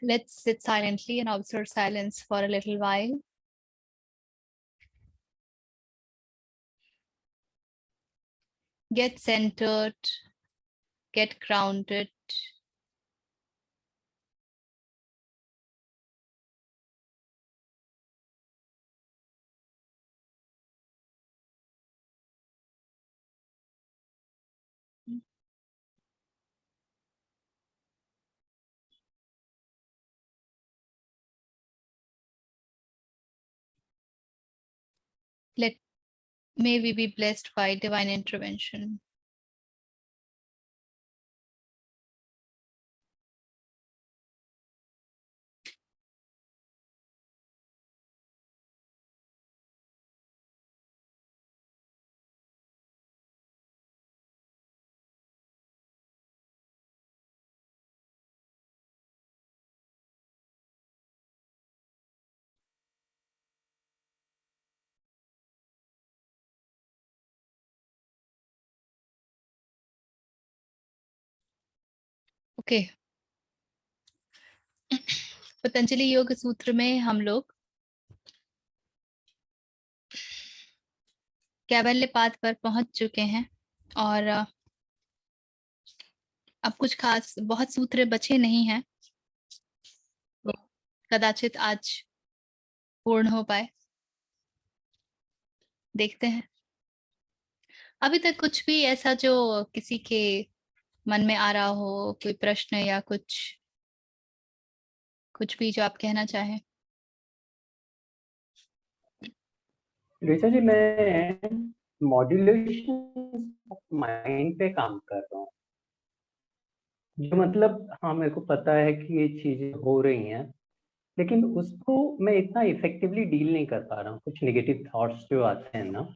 Let's sit silently and observe silence for a little while. Get centered, get grounded. May we be blessed by divine intervention. Okay, Patanjali योग सूत्र में हम लोग कैवल्यपाद पर पहुंच चुके हैं और अब कुछ खास बहुत सूत्र बचे नहीं हैं, तो कदाचित आज पूर्ण हो पाए, देखते हैं। अभी तक कुछ भी ऐसा जो किसी के मन में आ रहा हो, कोई प्रश्न या कुछ भी जो आप कहना चाहें। ऋचा जी, मैं मॉड्यूलेशन माइंड पे काम कर रहा हूँ। जो मतलब हाँ, मेरे को पता है कि ये चीजें हो रही हैं, लेकिन उसको मैं इतना इफेक्टिवली डील नहीं कर पा रहा हूँ। कुछ नेगेटिव थॉट्स जो आते हैं ना,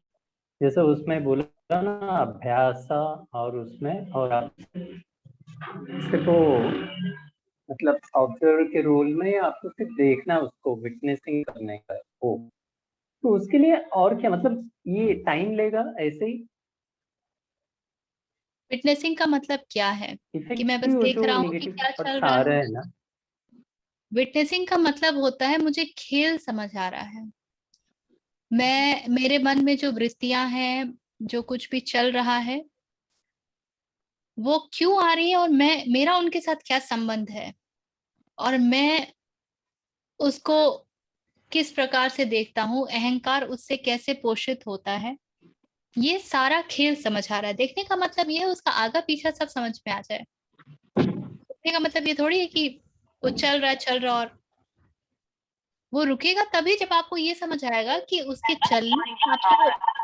जैसे उसमें बोला ना अभ्यास, और उसमें और आप सिर्फ मतलब ऑब्जर्वर के रोल में आपको सिर्फ देखना, उसको विटनेसिंग करने का हो, तो उसके लिए और क्या मतलब ये टाइम लेगा ऐसे ही? विटनेसिंग का मतलब क्या है कि मैं बस इफेक्टिव देख जो रहा हूँ कि नेगेटिव क्या चल थॉट्स रहा आ है। रहे हैं ना, विटनेसिंग का मतलब होता है मुझे खेल समझ आ रहा है, मेरे मन में जो वृत्तियां हैं, जो कुछ भी चल रहा है वो क्यों आ रही है और मेरा उनके साथ क्या संबंध है, और मैं उसको किस प्रकार से देखता हूँ, अहंकार उससे कैसे पोषित होता है, ये सारा खेल समझ आ रहा है। देखने का मतलब ये है उसका आगा पीछा सब समझ में आ जाए। देखने का मतलब ये थोड़ी है कि वो चल रहा और वो रुकेगा तभी जब आपको ये समझ आएगा कि उसके चलने में आपको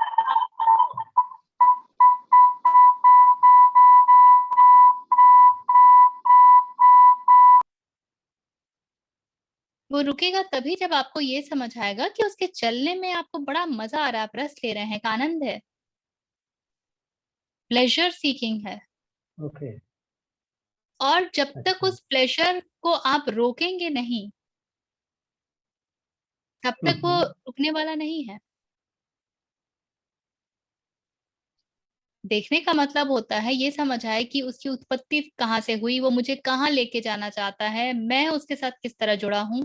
वो रुकेगा तभी जब आपको ये समझ आएगा कि उसके चलने में आपको बड़ा मजा आ रहा है, आप रस ले रहे हैं, एक आनंद है, प्लेजर सीकिंग है। ओके। और जब तक अच्छा। उस प्लेजर को आप रोकेंगे नहीं, तब तक वो हम्म। रुकने वाला नहीं है। देखने का मतलब होता है ये समझ आए कि उसकी उत्पत्ति कहाँ से हुई, वो मुझे कहाँ लेके जाना चाहता है, मैं उसके साथ किस तरह जुड़ा हूं।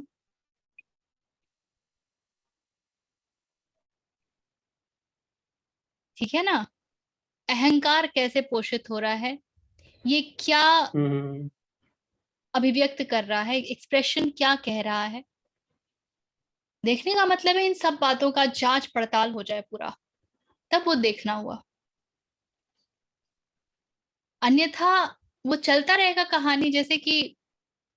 ठीक है ना? अहंकार कैसे पोषित हो रहा है, ये क्या हम्म। अभिव्यक्त कर रहा है, एक्सप्रेशन क्या कह रहा है। देखने का मतलब है इन सब बातों का जांच पड़ताल हो जाए पूरा, तब वो देखना हुआ। अन्यथा वो चलता रहेगा कहानी, जैसे कि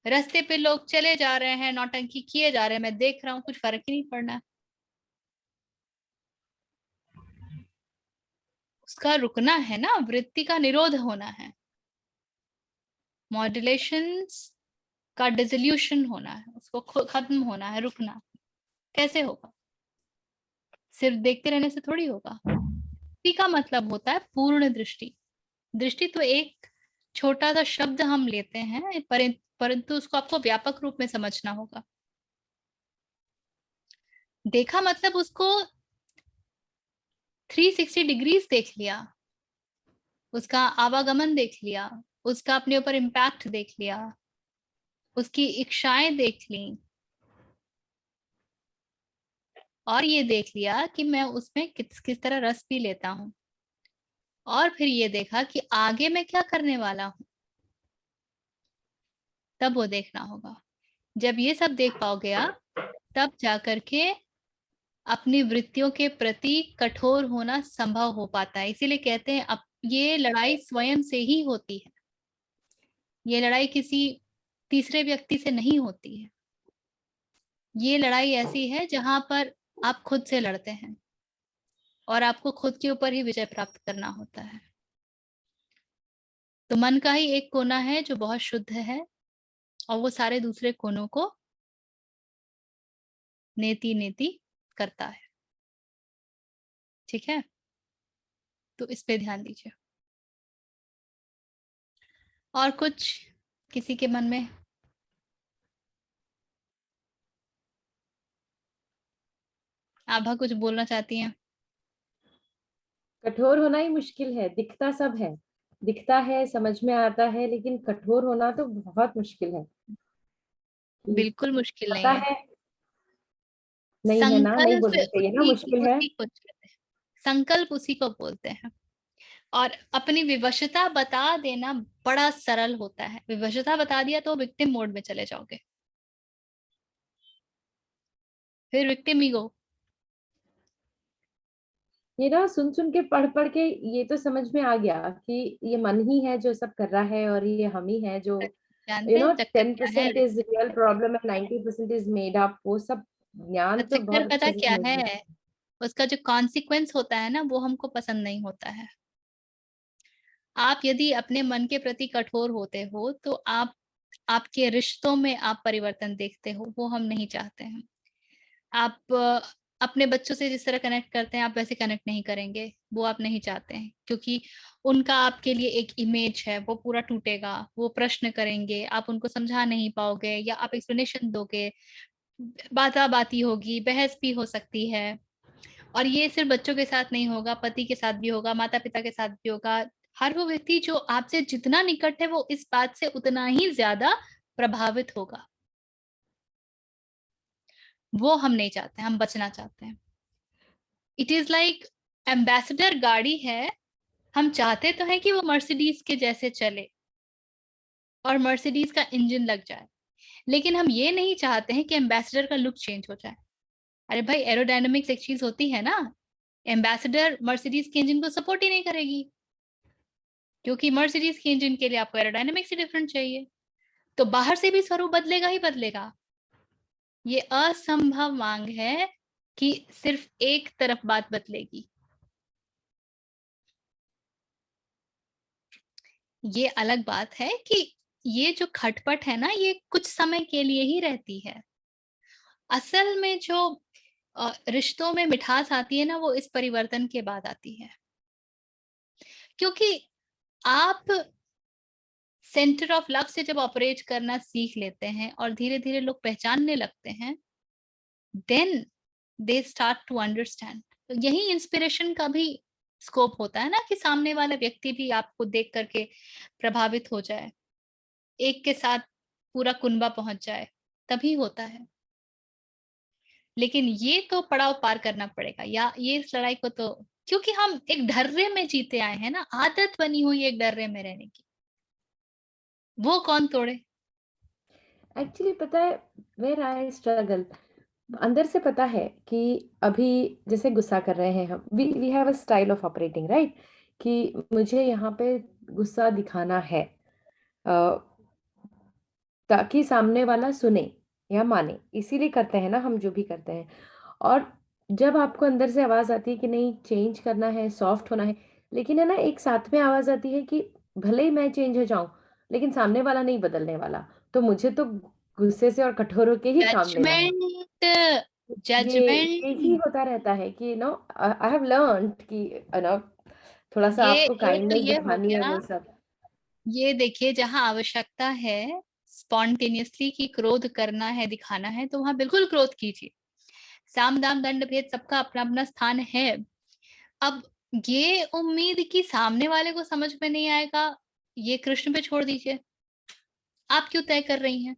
रास्ते पे लोग चले जा रहे हैं, नौटंकी किए जा रहे हैं, मैं देख रहा हूँ, कुछ फर्क ही नहीं पड़ना है। उसका रुकना है ना, वृत्ति का निरोध होना है, मॉड्यूलेशन का डिसोल्यूशन होना है, उसको खत्म होना है, रुकना। कैसे होगा? सिर्फ देखते रहने से थोड़ी होगा। दृष्टि का मतलब होता है पूर्ण दृष्टि। दृष्टि तो एक छोटा सा शब्द हम लेते हैं, परंतु उसको आपको व्यापक रूप में समझना होगा। देखा मतलब उसको 360 डिग्रीज देख लिया, उसका आवागमन देख लिया, उसका अपने ऊपर इम्पैक्ट देख लिया, उसकी इच्छाएं देख ली और ये देख लिया कि मैं उसमें किस किस तरह रस भी लेता हूँ, और फिर ये देखा कि आगे मैं क्या करने वाला हूँ, तब वो देखना होगा। जब ये सब देख पाओगे आप, तब जाकर के अपनी वृत्तियों के प्रति कठोर होना संभव हो पाता है। इसीलिए कहते हैं अब ये लड़ाई स्वयं से ही होती है, ये लड़ाई किसी तीसरे व्यक्ति से नहीं होती है। ये लड़ाई ऐसी है जहां पर आप खुद से लड़ते हैं और आपको खुद के ऊपर ही विजय प्राप्त करना होता है। तो मन का ही एक कोना है जो बहुत शुद्ध है और वो सारे दूसरे कोनों को नेति नेति करता है। ठीक है, तो इस पे ध्यान दीजिए। और कुछ किसी के मन में? आभा कुछ बोलना चाहती हैं? कठोर होना ही मुश्किल है, दिखता सब है, दिखता है, समझ में आता है, लेकिन कठोर होना तो बहुत मुश्किल है। बिल्कुल मुश्किल पता नहीं है। है, नहीं है ना, नहीं संकल्प बोलना चाहिए ना, उसी मुश्किल है। उसी को कहते हैं, संकल्प उसी को बोलते हैं। और अपनी विवशता बता देना बड़ा सरल होता है। विवशता बता दिया तो विक्टिम मोड में चले जाओगे, फिर विक्टिम ईगो। ये ना सुन सुन के पढ़ पढ़ के ये तो समझ में आ गया कि ये मन ही है जो सब कर रहा है, और ये हम ही है जो जानते हैं चक्कर क्या है? 10% is real problem and 90% is made up. वो सब ज्ञान तो चक्कर बहुत पता अच्छे से क्या समझ है? में। उसका जो कॉन्सिक्वेंस होता है ना, वो हमको पसंद नहीं होता है। आप यदि अपने मन के प्रति कठोर होते हो तो आप आपके रिश्तों में आप परिवर्तन देखते हो, वो हम नहीं चाहते हैं। आप अपने बच्चों से जिस तरह कनेक्ट करते हैं आप वैसे कनेक्ट नहीं करेंगे, वो आप नहीं चाहते हैं, क्योंकि उनका आपके लिए एक इमेज है, वो पूरा टूटेगा। वो प्रश्न करेंगे, आप उनको समझा नहीं पाओगे, या आप एक्सप्लेनेशन दोगे, बाती होगी, बहस भी हो सकती है। और ये सिर्फ बच्चों के साथ नहीं होगा, पति के साथ भी होगा, माता पिता के साथ भी होगा। हर वो व्यक्ति जो आपसे जितना निकट है वो इस बात से उतना ही ज्यादा प्रभावित होगा। वो हम नहीं चाहते, हम बचना चाहते हैं। इट इज लाइक एम्बेसडर गाड़ी है, हम चाहते तो हैं कि वो मर्सिडीज के जैसे चले और मर्सिडीज का इंजन लग जाए, लेकिन हम ये नहीं चाहते हैं कि एम्बेसडर का लुक चेंज हो जाए। अरे भाई, एरोडायनामिक्स एक चीज होती है ना, एम्बेसडर मर्सिडीज के इंजन को सपोर्ट ही नहीं करेगी, क्योंकि मर्सिडीज के इंजन के लिए आपको एरोडायनामिक्स ही डिफरेंट चाहिए। तो बाहर से भी स्वरूप बदलेगा ही बदलेगा। ये असंभव मांग है कि सिर्फ एक तरफ बात बदलेगी। ये अलग बात है कि ये जो खटपट है ना, ये कुछ समय के लिए ही रहती है। असल में जो रिश्तों में मिठास आती है ना, वो इस परिवर्तन के बाद आती है। क्योंकि आप सेंटर ऑफ लव से जब ऑपरेट करना सीख लेते हैं और धीरे धीरे लोग पहचानने लगते हैं, then they start to understand. तो यही इंस्पिरेशन का भी स्कोप होता है ना, कि सामने वाला व्यक्ति भी आपको देख करके प्रभावित हो जाए, एक के साथ पूरा कुनबा पहुंच जाए, तभी होता है। लेकिन ये तो पड़ाव पार करना पड़ेगा, या ये इस लड़ाई को तो, क्योंकि हम एक ढर्रे में जीते आए हैं ना, आदत बनी हुई एक ढर्रे में रहने की, वो कौन तोड़े? एक्चुअली पता है वेयर आई स्ट्रगल, अंदर से पता है कि अभी जैसे गुस्सा कर रहे हैं हम, we have a style of operating, right, कि मुझे यहाँ पे गुस्सा दिखाना है, अ, ताकि सामने वाला सुने या माने, इसीलिए करते हैं ना हम जो भी करते हैं। और जब आपको अंदर से आवाज आती है कि नहीं चेंज करना है, सॉफ्ट होना है, लेकिन है ना एक साथ में आवाज आती है कि भले ही मैं चेंज हो जाऊं, लेकिन सामने वाला नहीं बदलने वाला, तो मुझे तो गुस्से से और कठोर होके ही काम लेना है। जजमेंट, ये यही जजमेंट। होता रहता है कि आई हैव लर्नड कि थोड़ा सा आपको ये तो काइंडनेस ये हो दिखानी है, गया। वो सब। ये देखिए, जहां आवश्यकता है स्पॉन्टेनियसली की क्रोध करना है, दिखाना है, तो वहां बिल्कुल क्रोध कीजिए। साम दाम दंड भेद सबका अपना अपना स्थान है। अब ये उम्मीद कि सामने वाले को समझ में नहीं आएगा, ये कृष्ण पे छोड़ दीजिए। आप क्यों तय कर रही हैं?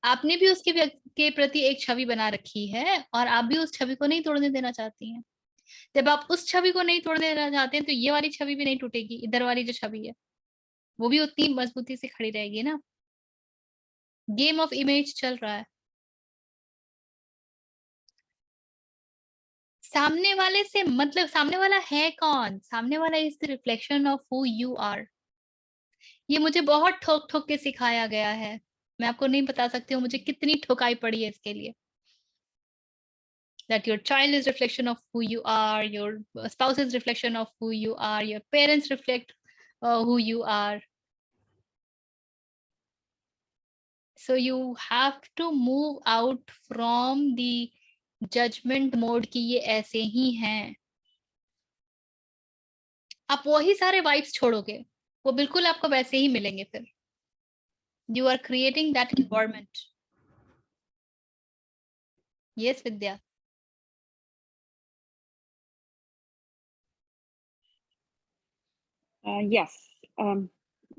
आपने भी उसके के प्रति एक छवि बना रखी है और आप भी उस छवि को नहीं तोड़ने देना चाहती हैं। जब आप उस छवि को नहीं तोड़ने देना चाहते हैं तो ये वाली छवि भी नहीं टूटेगी, इधर वाली जो छवि है वो भी उतनी मजबूती से खड़ी रहेगी ना। गेम ऑफ इमेज चल रहा है। सामने वाले से मतलब सामने वाला है कौन? सामने वाला is the reflection of who you are. ये मुझे बहुत ठोक ठोक के सिखाया गया है। मैं आपको नहीं बता सकती हूँ मुझे कितनी ठोकाई पड़ी है इसके लिए। That your child is reflection of who you are, your spouse is reflection of who you are, your parents reflect who you are. So you have to move out from the judgment mode कि ये ऐसे ही हैं। आप वही सारे vibes छोड़ोगे, वो बिल्कुल आपको वैसे ही मिलेंगे फिर। You are creating that environment. Yes, Vidya. Yes.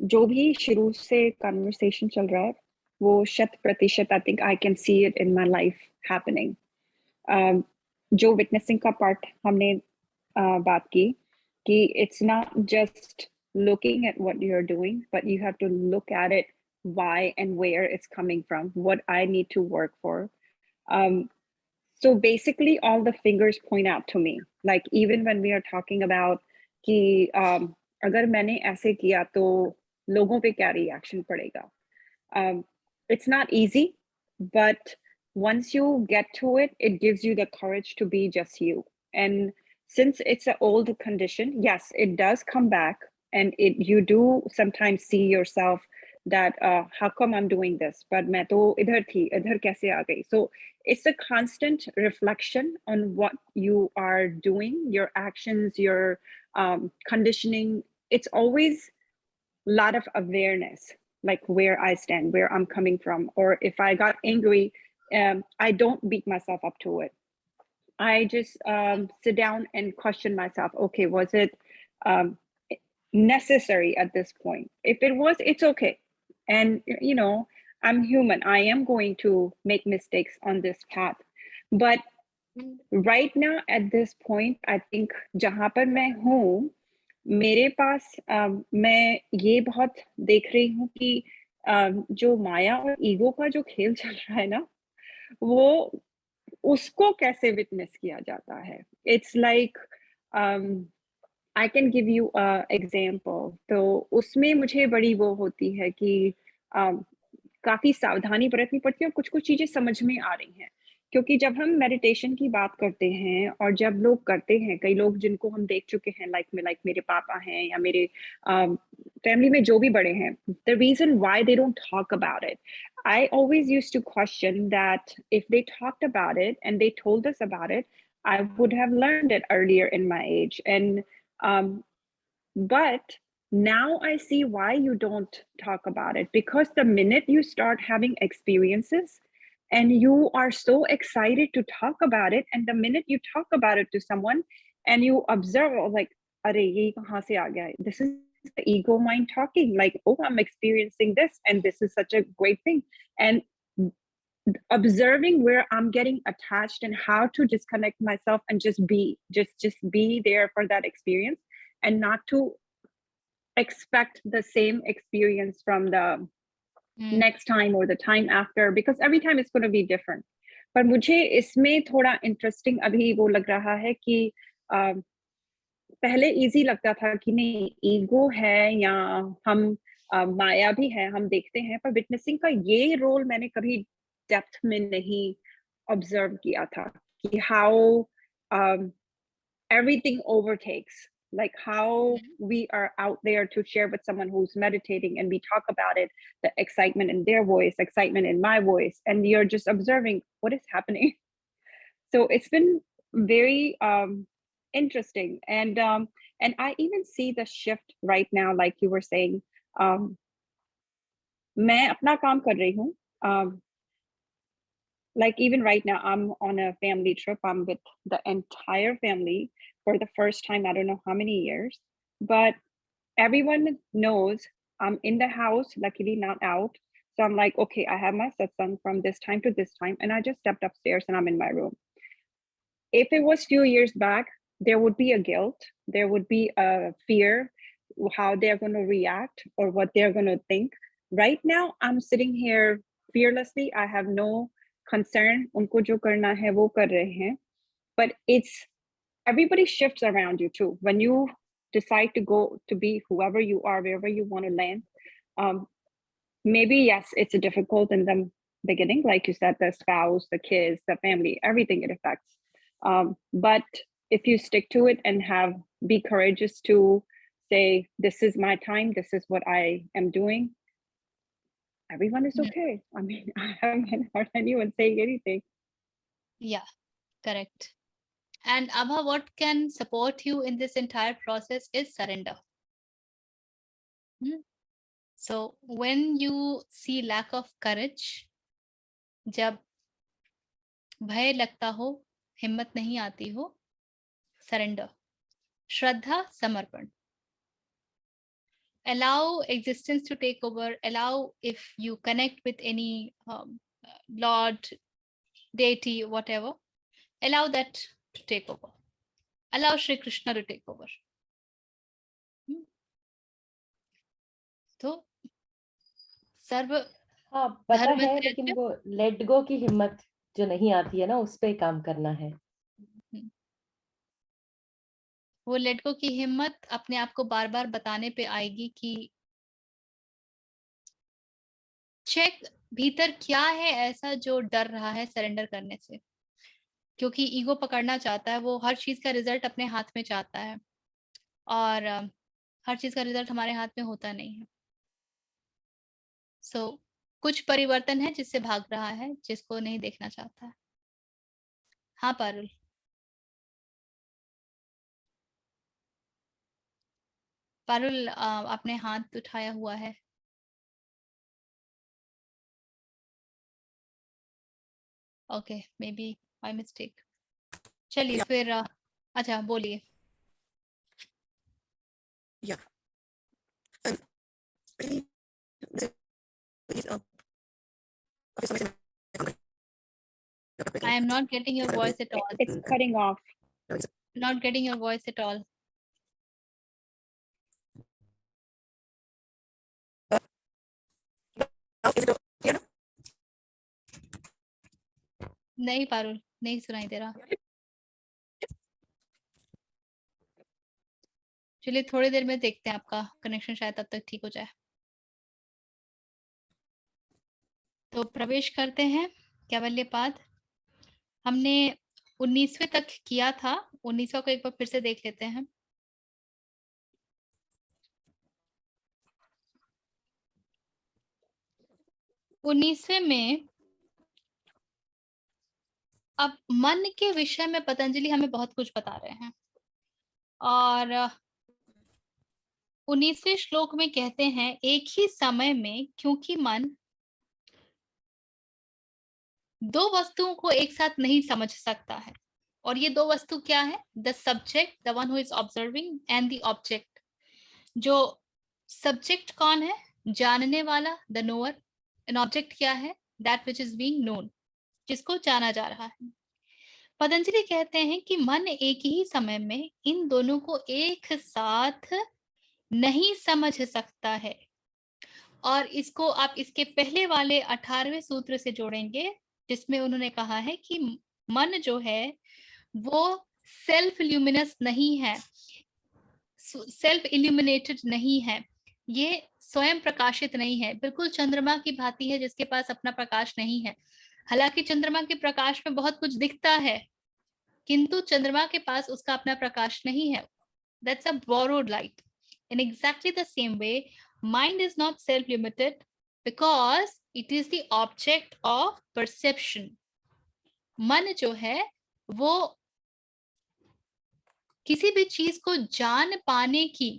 जो भी शुरू से conversation चल रहा है वो 100% I think I can see it in my life happening. जो witnessing का part हमने बात की कि it's not just looking at what you're doing, but you have to look at it, why and where it's coming from, what I need to work for. So basically all the fingers point out to me, like even when we are talking about कि अगर मैंने ऐसे किया तो लोगों पे क्या reaction पड़ेगा. It's not easy, but once you get to it, it gives you the courage to be just you. And since it's an old condition, yes, it does come back, and you do sometimes see yourself that how come I'm doing this, but मैं तो इधर थी, इधर कैसे आ गई. So it's a constant reflection on what you are doing, your actions, your conditioning. It's always a lot of awareness, like where I stand, where I'm coming from, or if I got angry, I don't beat myself up to it. I just sit down and question myself. Okay, was it necessary at this point? If it was, it's okay. And you know, I'm human. I am going to make mistakes on this path. But right now at this point, I think जहाँ पर मैं हूँ, मेरे पास मैं ये बहुत देख रही हूँ कि जो माया और ईगो का जो खेल चल रहा है ना, वो उसको कैसे विटनेस किया जाता है. It's like I can give you a example. तो उसमें मुझे बड़ी वो होती है कि काफ़ी सावधानी बरतनी पड़ती है और कुछ-कुछ चीज़ें समझ में आ रही हैं। क्योंकि जब हम मेडिटेशन की बात करते हैं और जब लोग करते हैं, कई लोग जिनको हम देख चुके हैं लाइफ में, लाइक मेरे पापा हैं या मेरे फैमिली में जो भी बड़े हैं, the reason why they don't talk about it. I always used to question that if they talked about it and they told us about it, I would have learned it earlier in my age. But now I see why you don't talk about it, because the minute you start having experiences and you are so excited to talk about it, and the minute you talk about it to someone and you observe, like, "Arey, ye kahan se aa gaya?" This is the ego mind talking, like, "Oh, I'm experiencing this, and this is such a great thing." And observing where I'm getting attached and how to disconnect myself and just be there for that experience, and not to expect the same experience from the next time or the time after, because every time it's going to be different. पर मुझे इसमें थोड़ा interesting अभी वो लग रहा है कि पहले इजी लगता था कि नहीं, ईगो है या हम माया भी है, हम देखते हैं, पर विटनेसिंग का ये रोल मैंने कभी डेप्थ में नहीं ऑब्जर्व किया था कि how everything overtakes, like how we are out there to share with someone who's meditating and we talk about it, the excitement in their voice, excitement in my voice, and you're just observing what is happening. So it's been very interesting, and I even see the shift right now, like you were saying. मैं अपना काम कर रही हूँ. Like even right now, I'm on a family trip. I'm with the entire family for the first time, I don't know how many years, but everyone knows I'm in the house, luckily not out. So I'm like, okay, I have my satsang from this time to this time, and I just stepped upstairs and I'm in my room. If it was few years back, there would be a guilt, there would be a fear, how they're going to react or what they're going to think. Right now, I'm sitting here fearlessly. I have no concern. Unko jo karna hai, wo kar rahe hain. But it's, everybody shifts around you too. When you decide to go to be whoever you are, wherever you want to land, maybe yes, it's difficult in the beginning, like you said, the spouse, the kids, the family, everything it affects. But if you stick to it and be courageous to say, this is my time, this is what I am doing, everyone is okay. I mean, I haven't heard anyone saying anything. Yeah, correct. And Abha, what can support you in this entire process is surrender. So when you see lack of courage, जब भय लगता हो, हिम्मत नहीं आती हो, surrender. श्रद्धा, समर्पण. Allow existence to take over. Allow, if you connect with any Lord, deity, whatever, allow that to take over. Allow Shri Krishna to take over. तो सर्व हाँ पता धर्म है, त्याज्य, लेकिन वो लेट गो की हिम्मत जो नहीं आती है ना, उस पे काम करना है। वो लेट गो की हिम्मत अपने आप को बार बार बताने पे आएगी कि चेक भीतर क्या है ऐसा जो डर रहा है सरेंडर करने से, क्योंकि ईगो पकड़ना चाहता है, वो हर चीज का रिजल्ट अपने हाथ में चाहता है और हर चीज का रिजल्ट हमारे हाथ में होता नहीं है। सो कुछ परिवर्तन है जिससे भाग रहा है, जिसको नहीं देखना चाहता है। हाँ पारुल, पारुल आपने हाथ उठाया हुआ है। Okay, may be my mistake. चलिए फिर अच्छा बोलिए। Yeah. Really, please, I am not getting your voice at all. It's cutting off. Not getting your voice at all. नहीं पारुल, नहीं सुनाई दे रहा। चलिए थोड़ी देर में देखते हैं, आपका कनेक्शन शायद तब तक ठीक हो जाए। तो प्रवेश करते हैं कैवल्यपाद। हमने 19वें तक किया था, 19वां को एक बार फिर से देख लेते हैं। उन्नीसवें में अब मन के विषय में पतंजलि हमें बहुत कुछ बता रहे हैं और 19वें श्लोक में कहते हैं, एक ही समय में क्योंकि मन दो वस्तुओं को एक साथ नहीं समझ सकता है, और ये दो वस्तु क्या है? The subject, the one who is observing, and the object. जो सब्जेक्ट कौन है? जानने वाला, द नोअर। एन ऑब्जेक्ट क्या है? That which is being known, जिसको जाना जा रहा है। पतंजलि कहते हैं कि मन एक ही समय में इन दोनों को एक साथ नहीं समझ सकता है, और इसको आप इसके पहले वाले 18वें सूत्र से जोड़ेंगे, जिसमें उन्होंने कहा है कि मन जो है वो सेल्फ ल्यूमिनस नहीं है, सेल्फ इल्यूमिनेटेड नहीं है, ये स्वयं प्रकाशित नहीं है, बिल्कुल चंद्रमा की भांति है जिसके पास अपना प्रकाश नहीं है। हालांकि चंद्रमा के प्रकाश में बहुत कुछ दिखता है, किंतु चंद्रमा के पास उसका अपना प्रकाश नहीं है। That's a borrowed light. In exactly the same way, mind is not self-limited because it is the object of perception. मन जो है वो किसी भी चीज को जान पाने की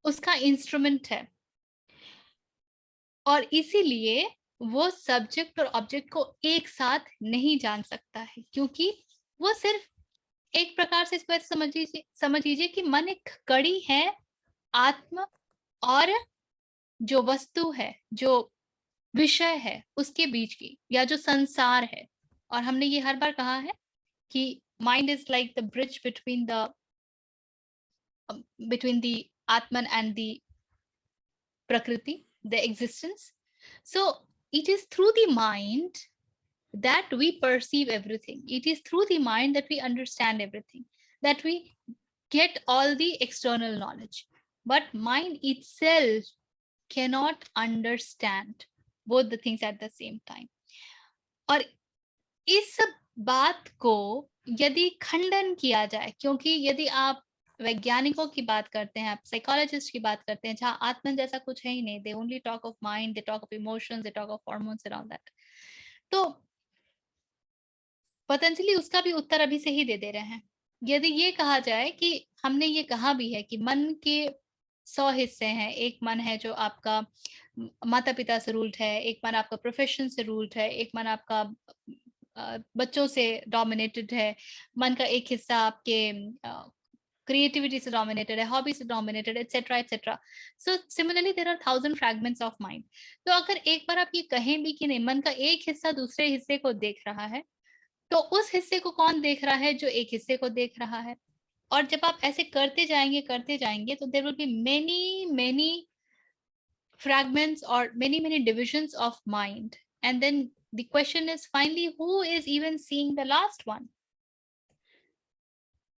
उसका इंस्ट्रूमेंट है, और इसीलिए वो सब्जेक्ट और ऑब्जेक्ट को एक साथ नहीं जान सकता है, क्योंकि वो सिर्फ एक प्रकार से इसको समझ लीजिए कि मन एक कड़ी है आत्म और जो वस्तु है, जो विषय है, उसके बीच की, या जो संसार है। और हमने ये हर बार कहा है कि mind is like the bridge between the Atman and the Prakriti, the existence. So it is through the mind that we perceive everything. It is through the mind that we understand everything, that we get all the external knowledge. But mind itself cannot understand both the things at the same time. और इस बात को यदि खंडन किया जाए, क्योंकि यदि आप वैज्ञानिकों की बात करते हैं, आप साइकोलॉजिस्ट की बात करते हैं, जहाँ आत्मन जैसा कुछ है ही नहीं, they only talk of mind, they talk of emotions, they talk of hormones and all that, तो पतंजलि उसका भी उत्तर अभी से ही दे रहे हैं। यदि ये कहा जाए कि हमने ये कहा भी है कि मन के 100 हिस्से हैं, एक मन है जो आपका माता पिता से रूल्ड है, एक मन आपका प्रोफेशन से रूल्ड है, एक मन आपका बच्चों से डोमिनेटेड है, मन का एक हिस्सा आपके क्रिएटिविटी से डोमिनेटेड है, हॉबी से dominated, etcetera etcetera. So similarly there are 1000 fragments of mind. तो अगर एक बार आप ये कहें भी कि नहीं, मन का एक हिस्सा दूसरे हिस्से को देख रहा है, तो उस हिस्से को कौन देख रहा है? जो एक हिस्से को देख रहा है। और जब आप ऐसे करते जाएंगे तो there will be many fragments or many divisions of mind, and then the question is finally who is even seeing the last one?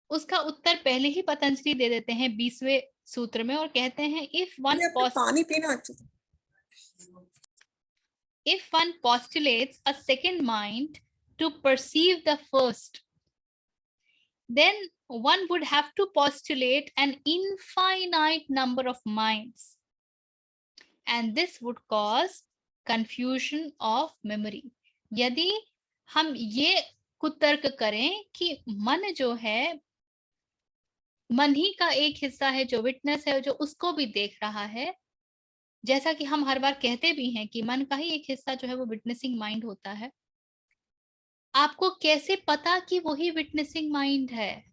उसका उत्तर पहले ही पतंजलि दे देते हैं 20वें सूत्र में, और कहते हैं if one postulates a second mind to perceive the first, then one would have to postulate an infinite number of minds, and this would cause confusion of memory. यदि हम ये कुतर्क करें कि मन जो है, मन ही का एक हिस्सा है जो विटनेस है, जो उसको भी देख रहा है, जैसा कि हम हर बार कहते भी हैं कि मन का ही एक हिस्सा जो है वो विटनेसिंग माइंड होता है, आपको कैसे पता कि वही विटनेसिंग माइंड है?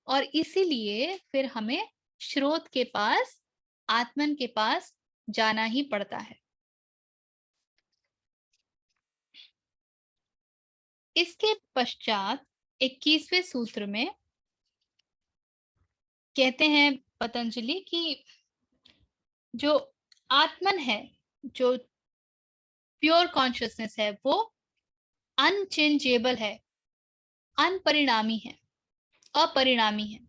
और इसीलिए फिर हमें स्रोत के पास, आत्मन के पास जाना ही पड़ता है। इसके पश्चात 21वें सूत्र में कहते हैं पतंजलि कि जो आत्मन है, जो प्योर कॉन्शियसनेस है, वो अनचेंजेबल है, अनपरिणामी है, अपरिणामी है,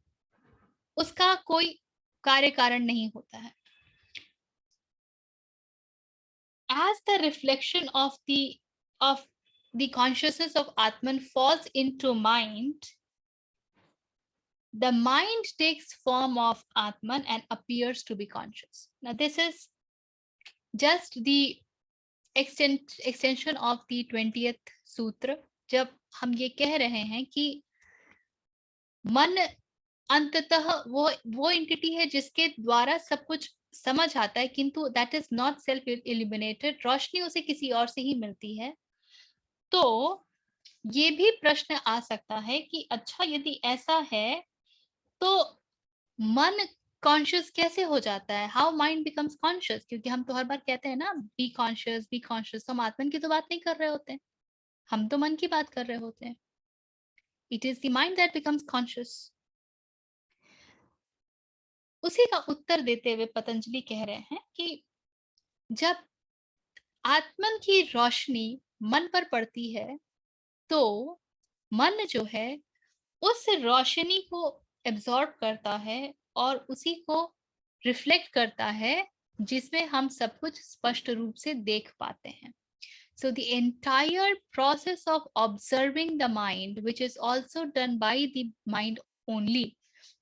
उसका कोई कार्य कारण नहीं होता है। As the reflection of the consciousness of Atman falls into mind, the mind takes form of Atman and appears to be conscious. Now this is just the extension of the 20th सूत्र, जब हम ये कह रहे हैं कि मन अंततः वो एंटिटी है जिसके द्वारा सब कुछ समझ आता है, किंतु that is not self illuminated, रोशनी उसे किसी और से ही मिलती है। तो ये भी प्रश्न आ सकता है कि अच्छा यदि ऐसा है तो मन कॉन्शियस कैसे हो जाता है? How mind becomes conscious? क्योंकि हम तो हर बार कहते हैं ना, बी कॉन्शियस, तो हम आत्मन की तो बात नहीं कर रहे होते हैं, हम तो मन की बात कर रहे होते हैं। It is the mind that becomes conscious. उसी का उत्तर देते हुए पतंजलि कह रहे हैं कि जब आत्मन की रोशनी मन पर पड़ती है, तो मन जो है उस रोशनी को एब्जॉर्ब करता है और उसी को रिफ्लेक्ट करता है, जिसमें हम सब कुछ स्पष्ट रूप से देख पाते हैं। So the entire process of observing the mind, which is also done by the mind only,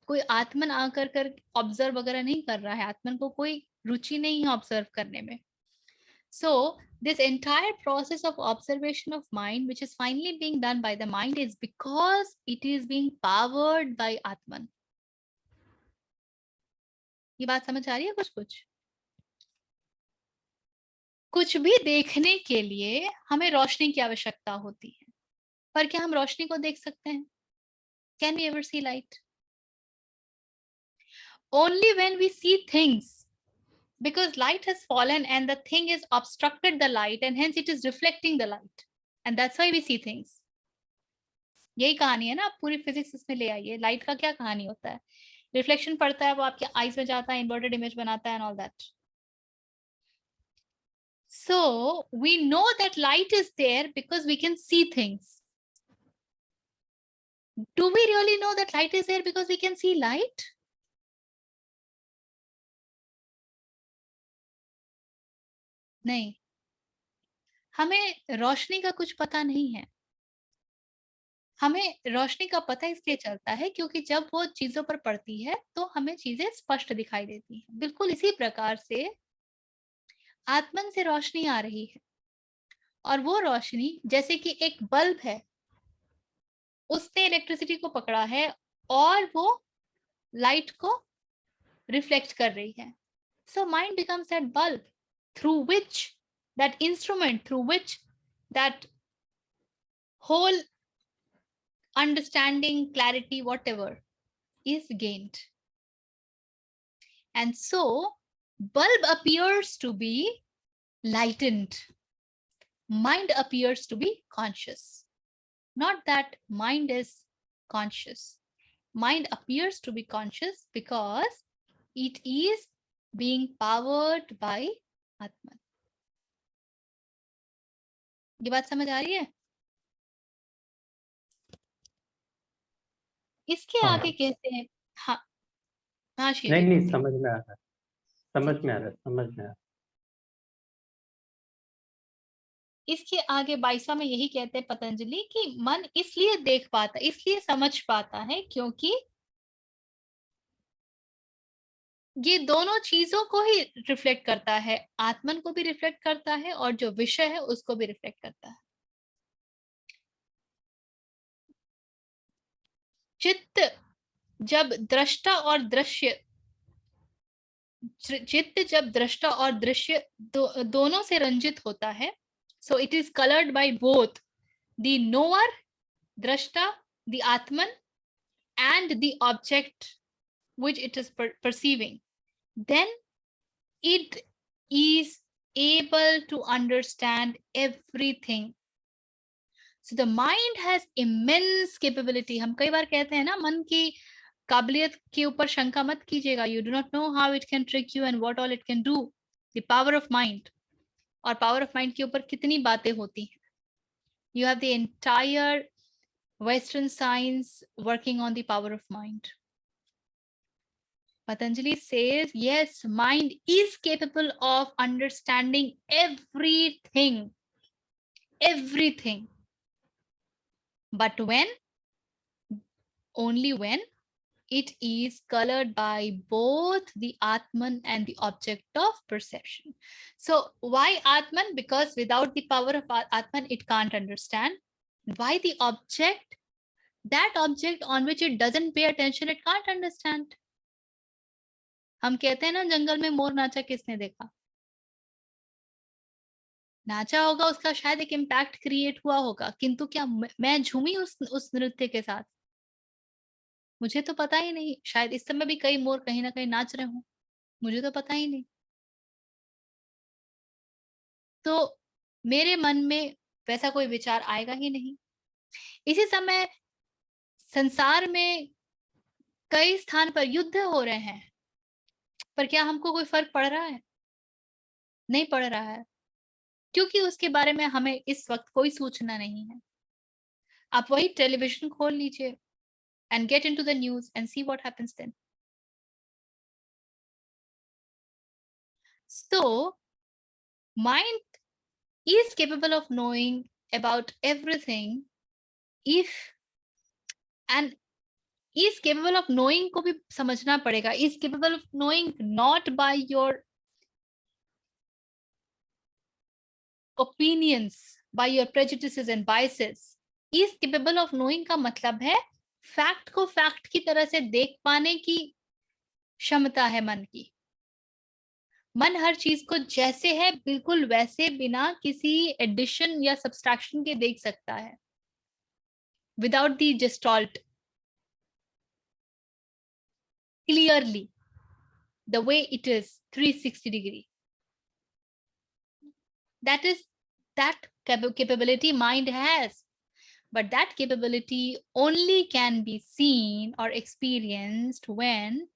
कोई आत्मन आकर कर ऑब्जर्व वगैरह नहीं कर रहा है, आत्मन को कोई रुचि नहीं है ऑब्जर्व करने में। So this entire process of observation of mind, which is finally being done by the mind, is because it is being powered by Atman. ये बात समझ आ रही है? कुछ भी देखने के लिए हमें रोशनी की आवश्यकता होती है, पर क्या हम रोशनी को देख सकते हैं? Can we ever see light? only when we see things, because light has fallen and the thing is obstructed the light and hence it is reflecting the light, and that's why we see things. यही कहानी है ना, आप पूरी physics इसमें ले आइए. Light का क्या कहानी होता है? रिफ्लेक्शन पड़ता है, वो आपके आईज में जाता है, इन्वर्टेड इमेज बनाता है, and all that. So we know that light is there because we can see things. Do we really know that light is there because we can see light? नहीं, हमें रोशनी का कुछ पता नहीं है. हमें रोशनी का पता इसलिए चलता है क्योंकि जब वो चीजों पर पड़ती है तो हमें चीजें स्पष्ट दिखाई देती हैं. बिल्कुल इसी प्रकार से आत्मन से रोशनी आ रही है, और वो रोशनी जैसे कि एक बल्ब है, उसने इलेक्ट्रिसिटी को पकड़ा है और वो लाइट को रिफ्लेक्ट कर रही है. So mind becomes that bulb through which that instrument, through which that whole understanding, clarity, whatever is gained. And so bulb appears to be lightened. Mind appears to be conscious. Not that mind is conscious. Mind appears to be conscious because it is being powered by Atman. ये बात समझ आ रही है? इसके हाँ आगे कहते हैं, हाँ हाँ नहीं श्रीजी. नहीं, समझ में आ रहा है, समझ में आ रहा है, समझ में आ रहा है. इसके आगे 22वां में यही कहते हैं पतंजलि कि मन इसलिए देख पाता, इसलिए समझ पाता है क्योंकि ये दोनों चीजों को ही रिफ्लेक्ट करता है. आत्मन को भी रिफ्लेक्ट करता है और जो विषय है उसको भी रिफ्लेक्ट करता है. चित्त जब दृष्टा और दृश्य, चित्त जब दृष्टा और दृश्य दोनों से रंजित होता है, so it is coloured by both the knower, दृष्टा, the Atman, and the object which it is perceiving, then it is able to understand everything. So the mind has immense capability. हम कई बार कहते हैं ना, मन की काबिलियत के ऊपर शंका मत कीजिएगा. You do not know how it can trick you and what all it can do. The power of mind. और power of mind के ऊपर कितनी बातें होती हैं. You have the entire Western science working on the power of mind. Patanjali says, yes, mind is capable of understanding everything. Everything. But when? Only when it is colored by both the Atman and the object of perception. So why Atman? Because without the power of Atman, it can't understand. Why the object? That object on which it doesn't pay attention, it can't understand. हम कहते हैं ना, जंगल में मोर नाचा, किसने देखा? नाचा होगा, उसका शायद एक इम्पैक्ट क्रिएट हुआ होगा, किंतु क्या मैं झूमी उस नृत्य के साथ? मुझे तो पता ही नहीं. शायद इस समय भी कई मोर कहीं ना कहीं नाच रहे हों, मुझे तो पता ही नहीं. तो मेरे मन में वैसा कोई विचार आएगा ही नहीं. इसी समय संसार में कई स्थान पर युद्ध हो रहे हैं, पर क्या हमको कोई फर्क पड़ रहा है? नहीं पड़ रहा है, क्योंकि उसके बारे में हमें इस वक्त कोई सूचना नहीं है. आप वही टेलीविजन खोल लीजिए and get into the news and see what happens then. So mind is capable of knowing about everything if, and is capable of knowing को भी समझना पड़ेगा. Is capable of knowing not by your opinions, by your prejudices and biases. Is capable of knowing का मतलब है fact को fact की तरह से देख पाने की क्षमता है मन की. मन हर चीज को जैसे है बिल्कुल वैसे, बिना किसी एडिशन या सब्सट्रैक्शन के देख सकता है, without the gestalt, clearly. the way it is, 360 degree. That is that capability mind has. But that capability only can be seen or experienced when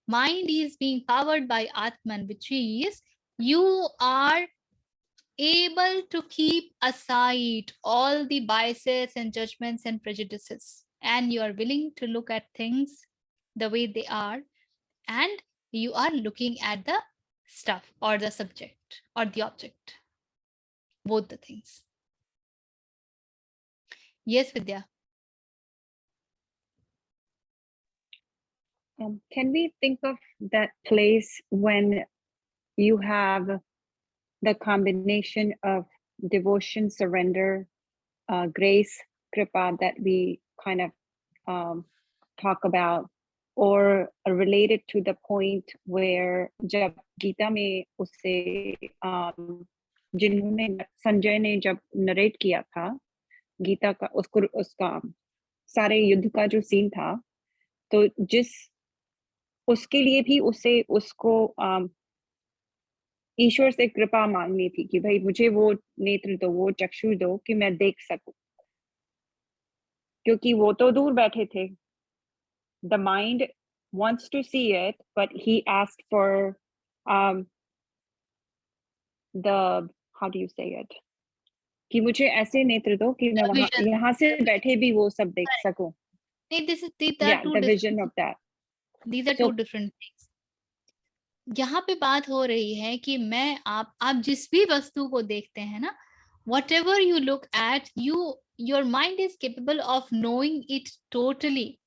mind is being powered by Atman, which is you are able to keep aside all the biases and judgments and prejudices, and you are willing to look at things the way they are, and you are looking at the stuff or the subject or the object, both the things. Yes, Vidya. Can we think of that place when you have the combination of devotion, surrender, grace, kripa that we kind of talk about, or related to the point where जब गीता में उसे जिन्होंने संजय ने जब narrate किया था गीता का उसका सारे युद्ध का जो सीन था, तो जिस उसके लिए भी उसे उसको ईश्वर से कृपा मांगनी थी कि भाई मुझे वो नेत्र दो, वो चक्षु दो कि मैं देख सकूं, क्योंकि वो तो दूर बैठे थे. The mind wants to see it, but he asked for the, how do you say it, कि मुझे ऐसे नेत्र दो कि मैं वहां यहाँ से बैठे भी वो सब देख सकूं. These Yeah, are two the different vision of that. These are two different things. यहाँ पे बात हो रही है कि मैं आप जिस भी वस्तु को देखते हैं ना, whatever you look at, your mind is capable of knowing it totally.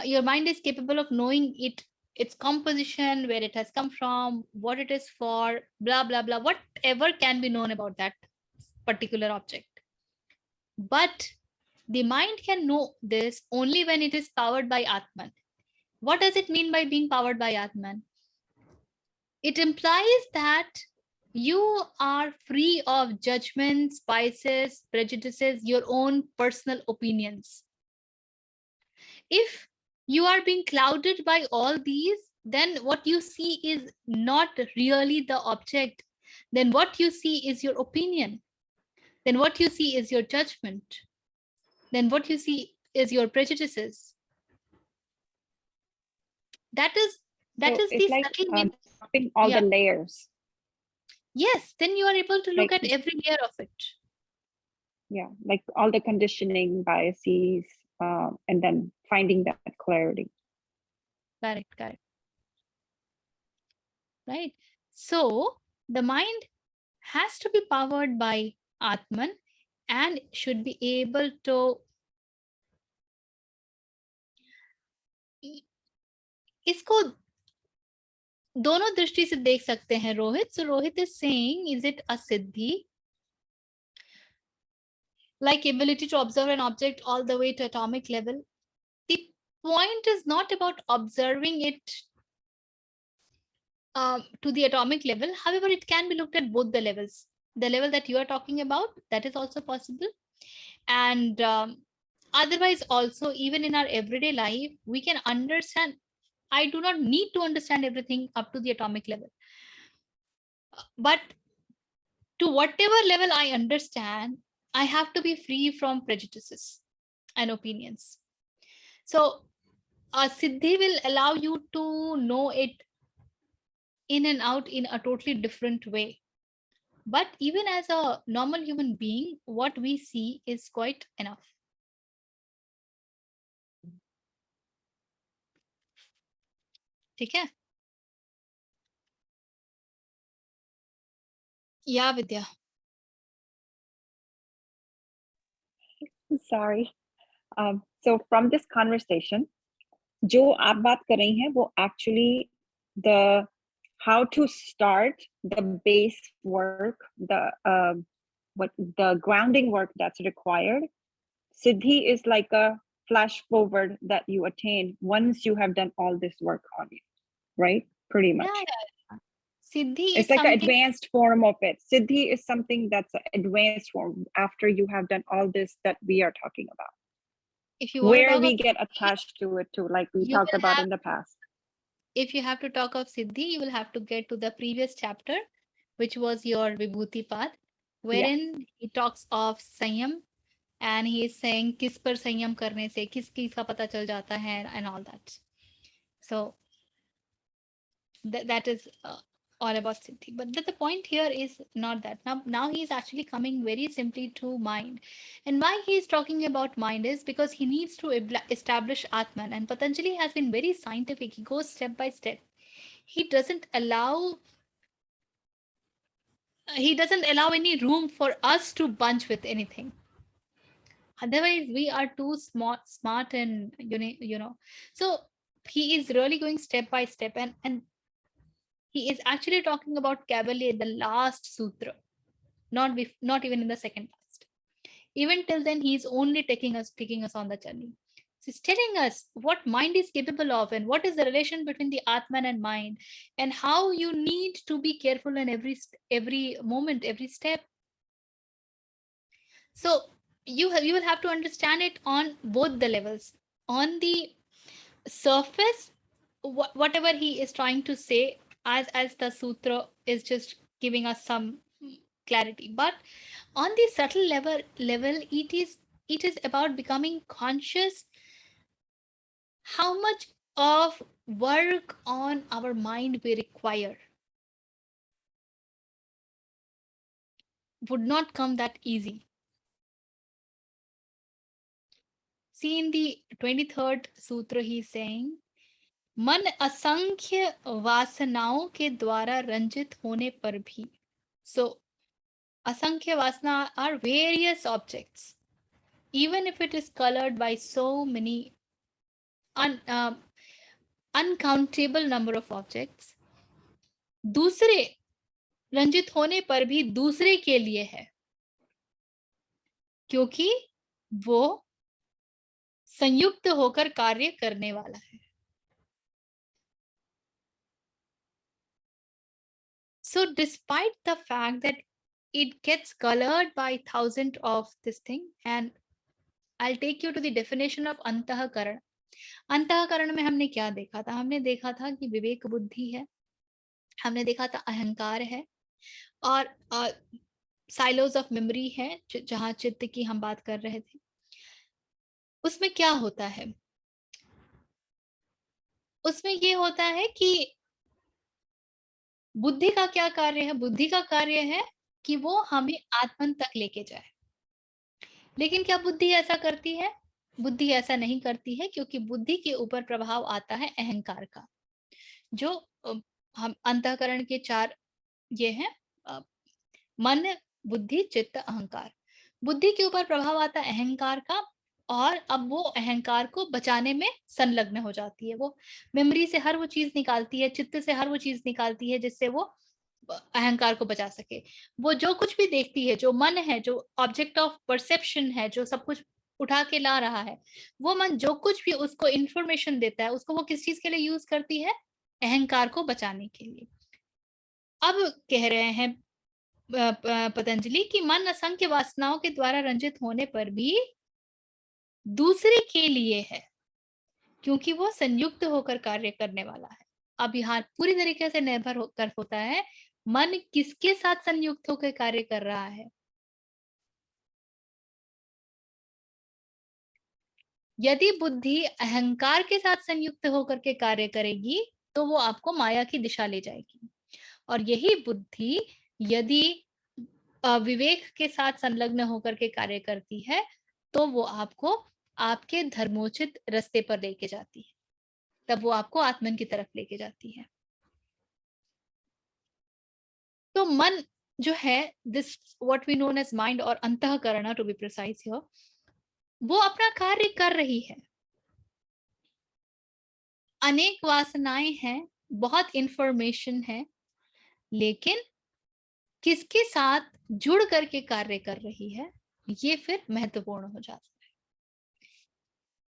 Your mind is capable of knowing its composition, where it has come from, what it is for, blah blah blah, whatever can be known about that particular object. But the mind can know this only when it is powered by Atman. What does it mean by being powered by Atman? It implies that you are free of judgments, biases, prejudices, your own personal opinions. If you are being clouded by all these, then what you see is not really the object. Then what you see is your opinion. Then what you see is your judgment. Then what you see is your prejudices. That is it's the like dropping all yeah. the layers. Yes, then you are able to look Like, at every layer of it. Yeah, like all the conditioning, biases, and then finding that clarity. Correct. Right. So the mind has to be powered by Atman and should be able to इसको दोनों दृष्टि से देख सकते हैं Rohit. So Rohit is saying, is it a siddhi? Like ability to observe an object all the way to atomic level. The point is not about observing it to the atomic level. However, it can be looked at both the levels. The level that you are talking about, that is also possible. And otherwise also, even in our everyday life, we can understand. I do not need to understand everything up to the atomic level. But to whatever level I understand, I have to be free from prejudices and opinions. So a siddhi will allow you to know it in and out in a totally different way. But even as a normal human being, what we see is quite enough. ठीक है? Yeah, Vidya. Sorry. So from this conversation, जो आप बात कर रही हैं वो actually the how to start the base work, the grounding work that's required. Siddhi is like a flash forward that you attain once you have done all this work on you, right? Pretty much. Yeah. Siddhi it's is like something... an advanced form of it. Siddhi is something that's an advanced form after you have done all this that we are talking about. If you where we get attached to it too, like we talked about have, in the past. if you have to talk of Siddhi, you will have to get to the previous chapter, which was your Vibhuti path, wherein he talks of Sanyam, and he is saying किस पर संयम करने से किस चीज का पता चल जाता है, and all that. So that is all about Siddhi. But the point here is not that. Now he is actually coming very simply to mind. And why he is talking about mind is because he needs to establish Atman. And Patanjali has been very scientific. He goes step by step. He doesn't allow any room for us to bunch with anything. Otherwise, we are too smart and you know. So he is really going step by step, and he is actually talking about Kaivalya, the last sutra, not even in the second last. Even till then, he is only taking us on the journey. So he's telling us what mind is capable of, and what is the relation between the Atman and mind, and how you need to be careful in every moment, every step. So you will have to understand it on both the levels. On the surface, whatever he is trying to say, as the sutra is just giving us some clarity, but on the subtle level it is about becoming conscious how much of work on our mind we require. Would not come that easy. See, in the 23rd sutra he is saying, मन असंख्य वासनाओं के द्वारा रंजित होने पर भी. So asанख्य वासना are various objects, even if it is colored by so many uncountable number of objects, दूसरे रंजित होने पर भी दूसरे के लिए है, क्योंकि वो संयुक्त होकर कार्य करने वाला है. So despite the fact that it gets colored by thousands of this thing, and I'll take you to the definition of अंतःकरण. अंतःकरण में हमने क्या देखा था? हमने देखा था कि विवेक बुद्धि है, हमने देखा था अहंकार है, और साइलोज ऑफ मेमोरी है जहां चित्त की हम बात कर रहे थे. उसमें क्या होता है? उसमें ये होता है कि बुद्धि का क्या कार्य है? बुद्धि का कार्य है कि वो हमें आत्मन तक लेके जाए. लेकिन क्या बुद्धि ऐसा करती है? बुद्धि ऐसा नहीं करती है, क्योंकि बुद्धि के ऊपर प्रभाव आता है अहंकार का, जो हम अंतःकरण के 4 ये हैं, मन, बुद्धि, चित्त, अहंकार. बुद्धि के ऊपर प्रभाव आता है अहंकार का, और अब वो अहंकार को बचाने में संलग्न हो जाती है. वो मेमोरी से हर वो चीज निकालती है, चित्त से हर वो चीज निकालती है जिससे वो अहंकार को बचा सके. वो जो कुछ भी देखती है, जो मन है, जो ऑब्जेक्ट ऑफ परसेप्शन है, जो सब कुछ उठा के ला रहा है, वो मन जो कुछ भी उसको इंफॉर्मेशन देता है, उसको वो किस चीज के लिए यूज करती है? अहंकार को बचाने के लिए. अब कह रहे हैं पतंजलि कि मन असंख्य वासनाओं के द्वारा रंजित होने पर भी दूसरे के लिए है, क्योंकि वो संयुक्त होकर कार्य करने वाला है. अब यहाँ पूरी तरीके से निर्भर होता है मन किसके साथ संयुक्त होकर कार्य कर रहा है. यदि बुद्धि अहंकार के साथ संयुक्त होकर के कार्य करेगी तो वो आपको माया की दिशा ले जाएगी, और यही बुद्धि यदि विवेक के साथ संलग्न होकर के कार्य करती है तो वो आपको आपके धर्मोचित रास्ते पर लेके जाती है, तब वो आपको आत्मन की तरफ लेके जाती है. तो मन जो है, this what we known as mind, और अंतःकरण टू बी प्रिसाइज हियर, वो अपना कार्य कर रही है. अनेक वासनाएं हैं, बहुत इंफॉर्मेशन है, लेकिन किसके साथ जुड़ करके कार्य कर रही है, ये फिर महत्वपूर्ण हो जाता है.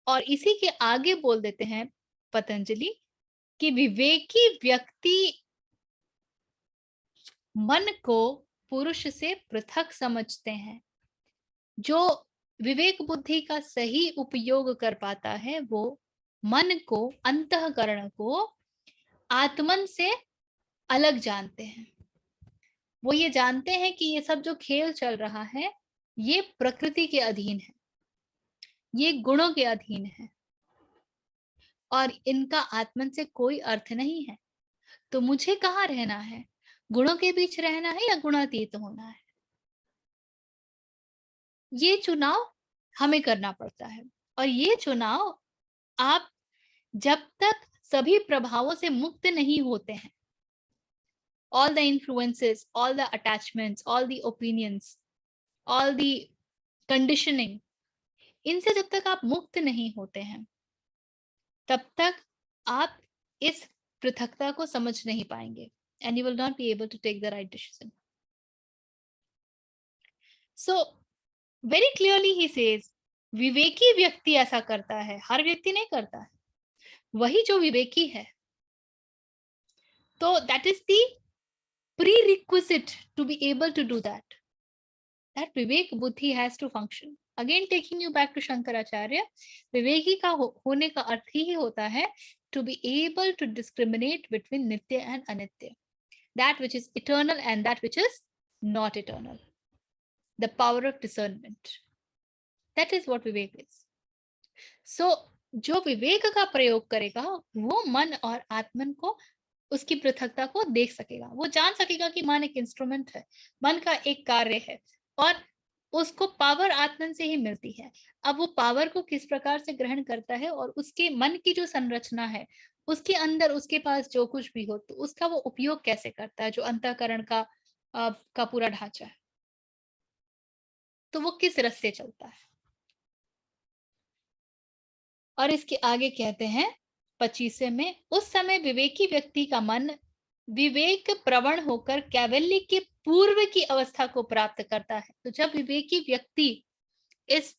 और इसी के आगे बोल देते हैं पतंजलि कि विवेकी व्यक्ति मन को पुरुष से पृथक समझते हैं. जो विवेक बुद्धि का सही उपयोग कर पाता है वो मन को, अंतःकरण को आत्मन से अलग जानते हैं। वो ये जानते हैं कि ये सब जो खेल चल रहा है ये प्रकृति के अधीन है, ये गुणों के अधीन है और इनका आत्मन से कोई अर्थ नहीं है। तो मुझे कहाँ रहना है? गुणों के बीच रहना है या गुणातीत होना है? ये चुनाव हमें करना पड़ता है और ये चुनाव आप जब तक सभी प्रभावों से मुक्त नहीं होते हैं, all the influences, all the attachments, all the opinions, all the conditioning, इनसे जब तक आप मुक्त नहीं होते हैं तब तक आप इस पृथकता को समझ नहीं पाएंगे and you will not be able to take the right decision. So very clearly he says, विवेकी व्यक्ति ऐसा करता है, हर व्यक्ति नहीं करता है, वही जो विवेकी है। तो that is the prerequisite to be able to do that. That Vivek Buddhi has to function. Again taking you back to Shankaracharya, विवेकी का होने का अर्थ ही होता है to be able to discriminate between nitya and anitya, that which is eternal and that which is not eternal. The power of discernment. That is what Vivek is. So जो विवेक का प्रयोग करेगा वो मन और आत्मन को, उसकी पृथकता को देख सकेगा। वो जान सकेगा कि मन एक इंस्ट्रूमेंट है, मन का एक कार्य है और उसको पावर आत्मन से ही मिलती है। अब वो पावर को किस प्रकार से ग्रहण करता है और उसके मन की जो संरचना है, उसके अंदर उसके पास जो कुछ भी हो तो उसका वो उपयोग कैसे करता है, जो अंतःकरण का पूरा ढांचा है, तो वो किस रास्ते चलता है। और इसके आगे कहते हैं 25वें में, उस समय विवेकी व्यक्ति का मन विवेक प्रवण होकर कैवल्य के पूर्व की अवस्था को प्राप्त करता है। तो जब विवेकी व्यक्ति इस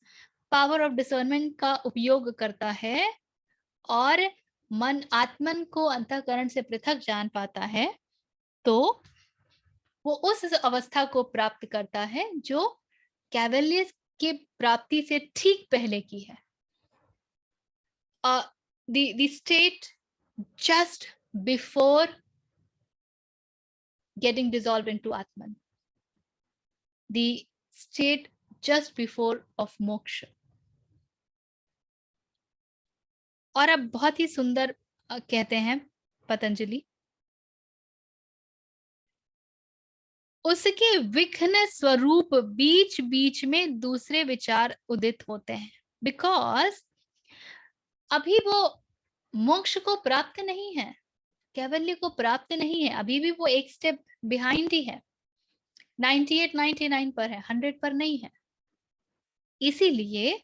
पावर ऑफ डिसर्नमेंट का उपयोग करता है और मन आत्मन को अंतःकरण से पृथक जान पाता है तो वो उस अवस्था को प्राप्त करता है जो कैवल्य के प्राप्ति से ठीक पहले की है। The state just before getting dissolved into Atman, the state just before of moksha. और अब बहुत ही सुंदर कहते हैं पतंजलि, उसके विघ्न स्वरूप बीच बीच में दूसरे विचार उदित होते हैं, बिकॉज अभी वो मोक्ष को प्राप्त नहीं है, कैवल्य को प्राप्त नहीं है, अभी भी वो एक स्टेप बिहाइंड ही है, 98, 99 पर है, 100 पर नहीं है। इसीलिए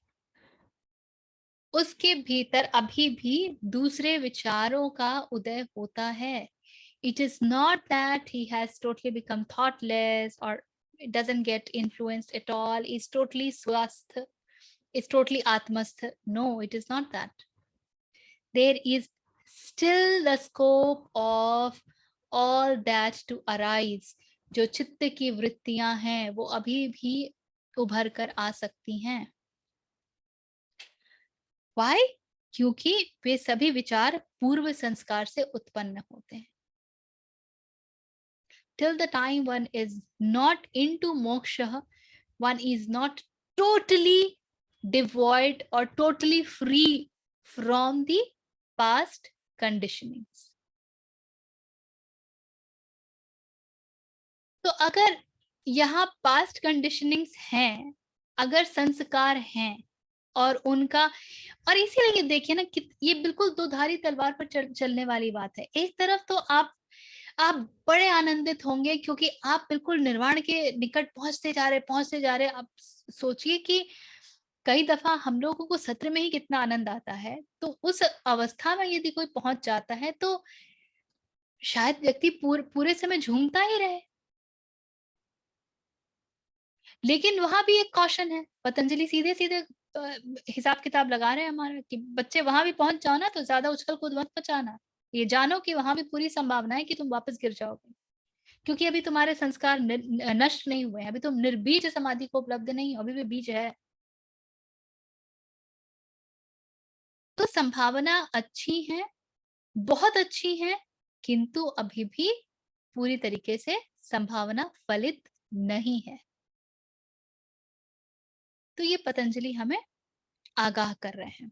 उसके भीतर अभी भी दूसरे विचारों का उदय होता है। It is not that he has totally become thoughtless or doesn't get influenced at all, is totally swasth, is totally atmastha. No, it is not that. There is still the scope of all that to arise. जो चित्त की वृत्तियां हैं वो अभी भी उभर कर आ सकती हैं। Why? क्योंकि वे सभी विचार पूर्व संस्कार से उत्पन्न होते हैं। Till the time one is not into moksha, one is not totally devoid or totally free from the past conditionings. तो अगर यहाँ पास्ट कंडीशनिंग्स हैं, अगर संस्कार हैं और उनका, और इसीलिए देखिए ना कि ये बिल्कुल दो धारी तलवार पर चलने वाली बात है। एक तरफ तो आप बड़े आनंदित होंगे क्योंकि आप बिल्कुल निर्वाण के निकट पहुंचते जा रहे। आप सोचिए कि कई दफा हम लोगों को सत्र में ही कितना आनंद आता है, तो उस अवस्था में यदि कोई पहुंच जाता है तो शायद व्यक्ति पूरे समय झूमता ही रहे। लेकिन वहां भी एक कॉशन है, पतंजलि सीधे सीधे हिसाब किताब लगा रहे हैं हमारा कि बच्चे वहां भी पहुंच जाओ ना तो ज्यादा उछल कूद मत मचाना, ये जानो कि वहां भी पूरी संभावना है कि तुम वापस गिर जाओगे, क्योंकि अभी तुम्हारे संस्कार नष्ट नहीं हुए हैं, अभी तुम निर्बीज समाधि को उपलब्ध नहीं हो, अभी भी बीज है। तो संभावना अच्छी है, बहुत अच्छी है, किंतु अभी भी पूरी तरीके से संभावना फलित नहीं है। तो ये पतंजलि हमें आगाह कर रहे हैं।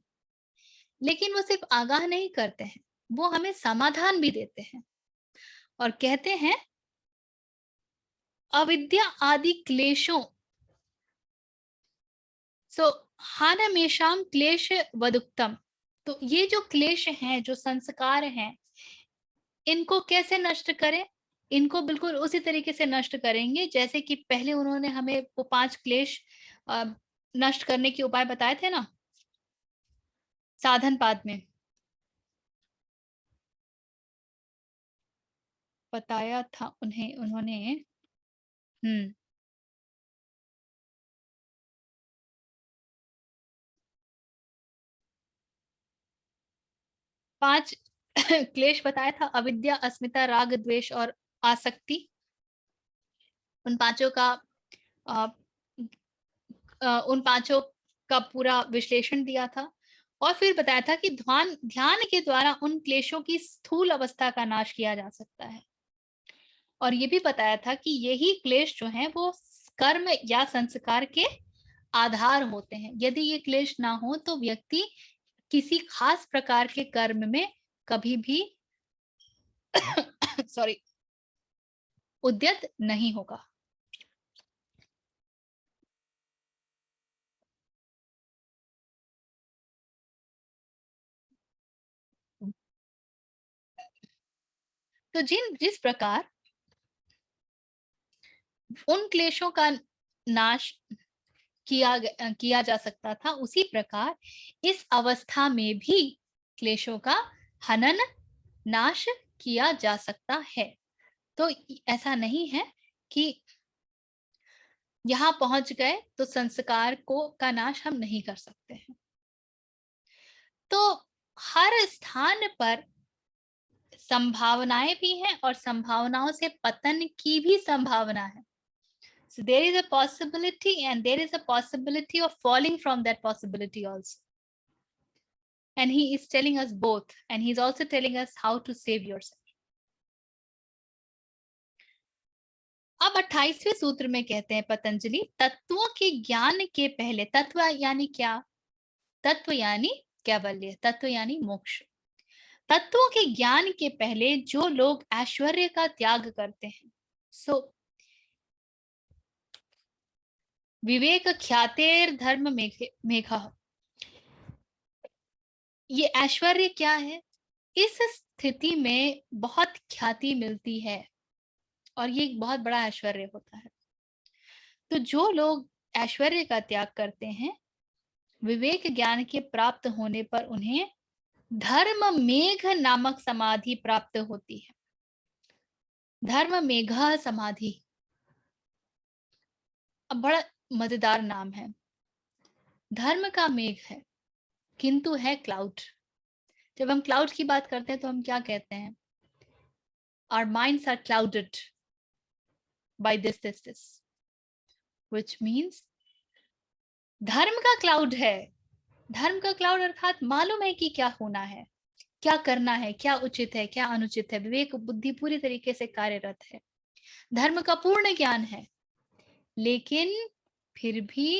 लेकिन वो सिर्फ आगाह नहीं करते हैं, वो हमें समाधान भी देते हैं और कहते हैं अविद्या आदि क्लेशों हानमेषाम क्लेश वदुक्तम। तो ये जो क्लेश हैं, जो संस्कार हैं, इनको कैसे नष्ट करें? इनको बिल्कुल उसी तरीके से नष्ट करेंगे जैसे कि पहले उन्होंने हमें वो 5 क्लेश नष्ट करने के उपाय बताए थे ना साधन पाद में। बताया था उन्होंने 5 क्लेश बताया था, अविद्या, अस्मिता, राग, द्वेष और आसक्ति। उन पांचों का उन पांचों का पूरा विश्लेषण दिया था और फिर बताया था कि ध्यान के द्वारा उन क्लेशों की स्थूल अवस्था का नाश किया जा सकता है। और ये भी बताया था कि यही क्लेश जो हैं वो कर्म या संस्कार के आधार होते हैं। यदि ये क्लेश ना हो तो व्यक्ति किसी खास प्रकार के कर्म में कभी भी सॉरी उद्यत नहीं होगा। तो जिस प्रकार उन क्लेशों का नाश किया जा सकता था, उसी प्रकार इस अवस्था में भी क्लेशों का हनन नाश किया जा सकता है। तो ऐसा नहीं है कि यहां पहुंच गए तो संस्कार का नाश हम नहीं कर सकते हैं। तो हर स्थान पर संभावनाएं भी हैं और संभावनाओं से पतन की भी संभावना है। So there is a possibility and there is a possibility of falling from that possibility also. And he is telling us both, and he's also telling us how to save yourself. अब 28वें सूत्र में कहते हैं पतंजलि, तत्वों के ज्ञान के पहले, तत्व यानी क्या? तत्व यानी कैवल्य, तत्व यानी मोक्ष। तत्वों के ज्ञान के पहले जो लोग ऐश्वर्य का त्याग करते हैं, विवेक ख्यातेर धर्म मेघ। ये ऐश्वर्य क्या है? इस स्थिति में बहुत ख्याति मिलती है और ये एक बहुत बड़ा ऐश्वर्य होता है। तो जो लोग ऐश्वर्य का त्याग करते हैं, विवेक ज्ञान के प्राप्त होने पर उन्हें धर्म मेघ नामक समाधि प्राप्त होती है। धर्म मेघ समाधि, अब बड़ा मजेदार नाम है। धर्म का मेघ है किंतु है क्लाउड। जब हम क्लाउड की बात करते हैं तो हम क्या कहते हैं? Our minds are clouded by this, which means धर्म का क्लाउड है। धर्म का क्लाउड अर्थात मालूम है कि क्या होना है, क्या करना है, क्या उचित है, क्या अनुचित है। विवेक बुद्धि पूरी तरीके से कार्यरत है, धर्म का पूर्ण ज्ञान है, लेकिन फिर भी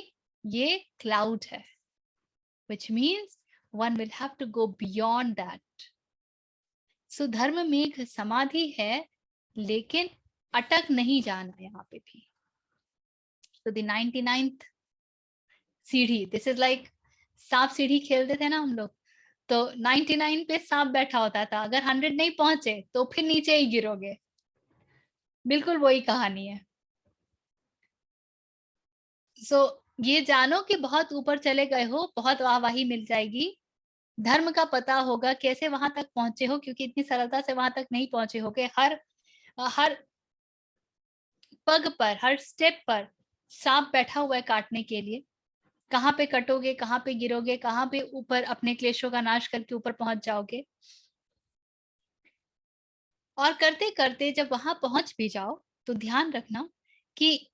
ये क्लाउड है, which means one will have to go beyond that. So धर्म मेघ समाधि है लेकिन अटक नहीं जाना यहाँ पे भी। So the 99th सीढ़ी, दिस इज लाइक सांप सीढ़ी खेलते थे ना हम लोग, तो 99 पे सांप बैठा होता था, अगर 100 नहीं पहुंचे तो फिर नीचे ही गिरोगे। बिल्कुल वही कहानी है। ये जानो कि बहुत ऊपर चले गए हो, बहुत वाहवाही मिल जाएगी, धर्म का पता होगा कैसे वहां तक पहुंचे हो, क्योंकि इतनी सरलता से वहां तक नहीं पहुंचे होगे। हर पग पर, हर स्टेप पर सांप बैठा हुआ है काटने के लिए। कहाँ पे कटोगे, कहाँ पे गिरोगे, कहाँ पे ऊपर अपने क्लेशों का नाश करके ऊपर पहुंच जाओगे। और करते करते जब वहां पहुंच भी जाओ तो ध्यान रखना कि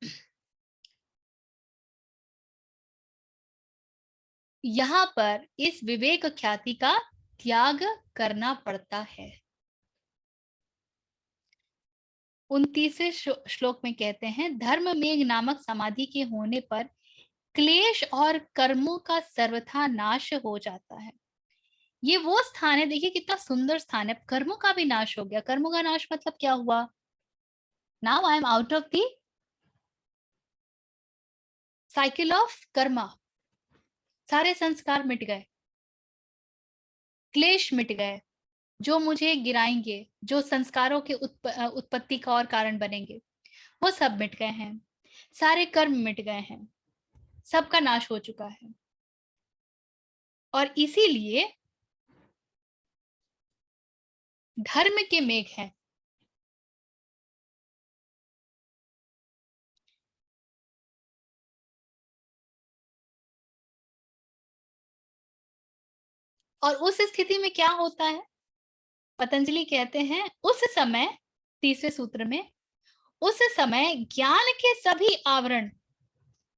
यहाँ पर इस विवेक ख्याति का त्याग करना पड़ता है। 29वें श्लोक में कहते हैं, धर्म मेघ नामक समाधि के होने पर क्लेश और कर्मों का सर्वथा नाश हो जाता है। ये वो स्थान है, देखिए कितना सुंदर स्थान है। कर्मों का भी नाश हो गया। कर्मों का नाश मतलब क्या हुआ? Now I am out of the cycle of Karma. सारे संस्कार मिट गए, क्लेश मिट गए, जो मुझे गिराएंगे, जो संस्कारों के उत्पत्ति का और कारण बनेंगे, वो सब मिट गए हैं। सारे कर्म मिट गए हैं, सबका नाश हो चुका है। और इसीलिए धर्म के मेघ हैं। और उस स्थिति में क्या होता है? पतंजलि कहते हैं उस समय, 30वें सूत्र में, उस समय ज्ञान के सभी आवरण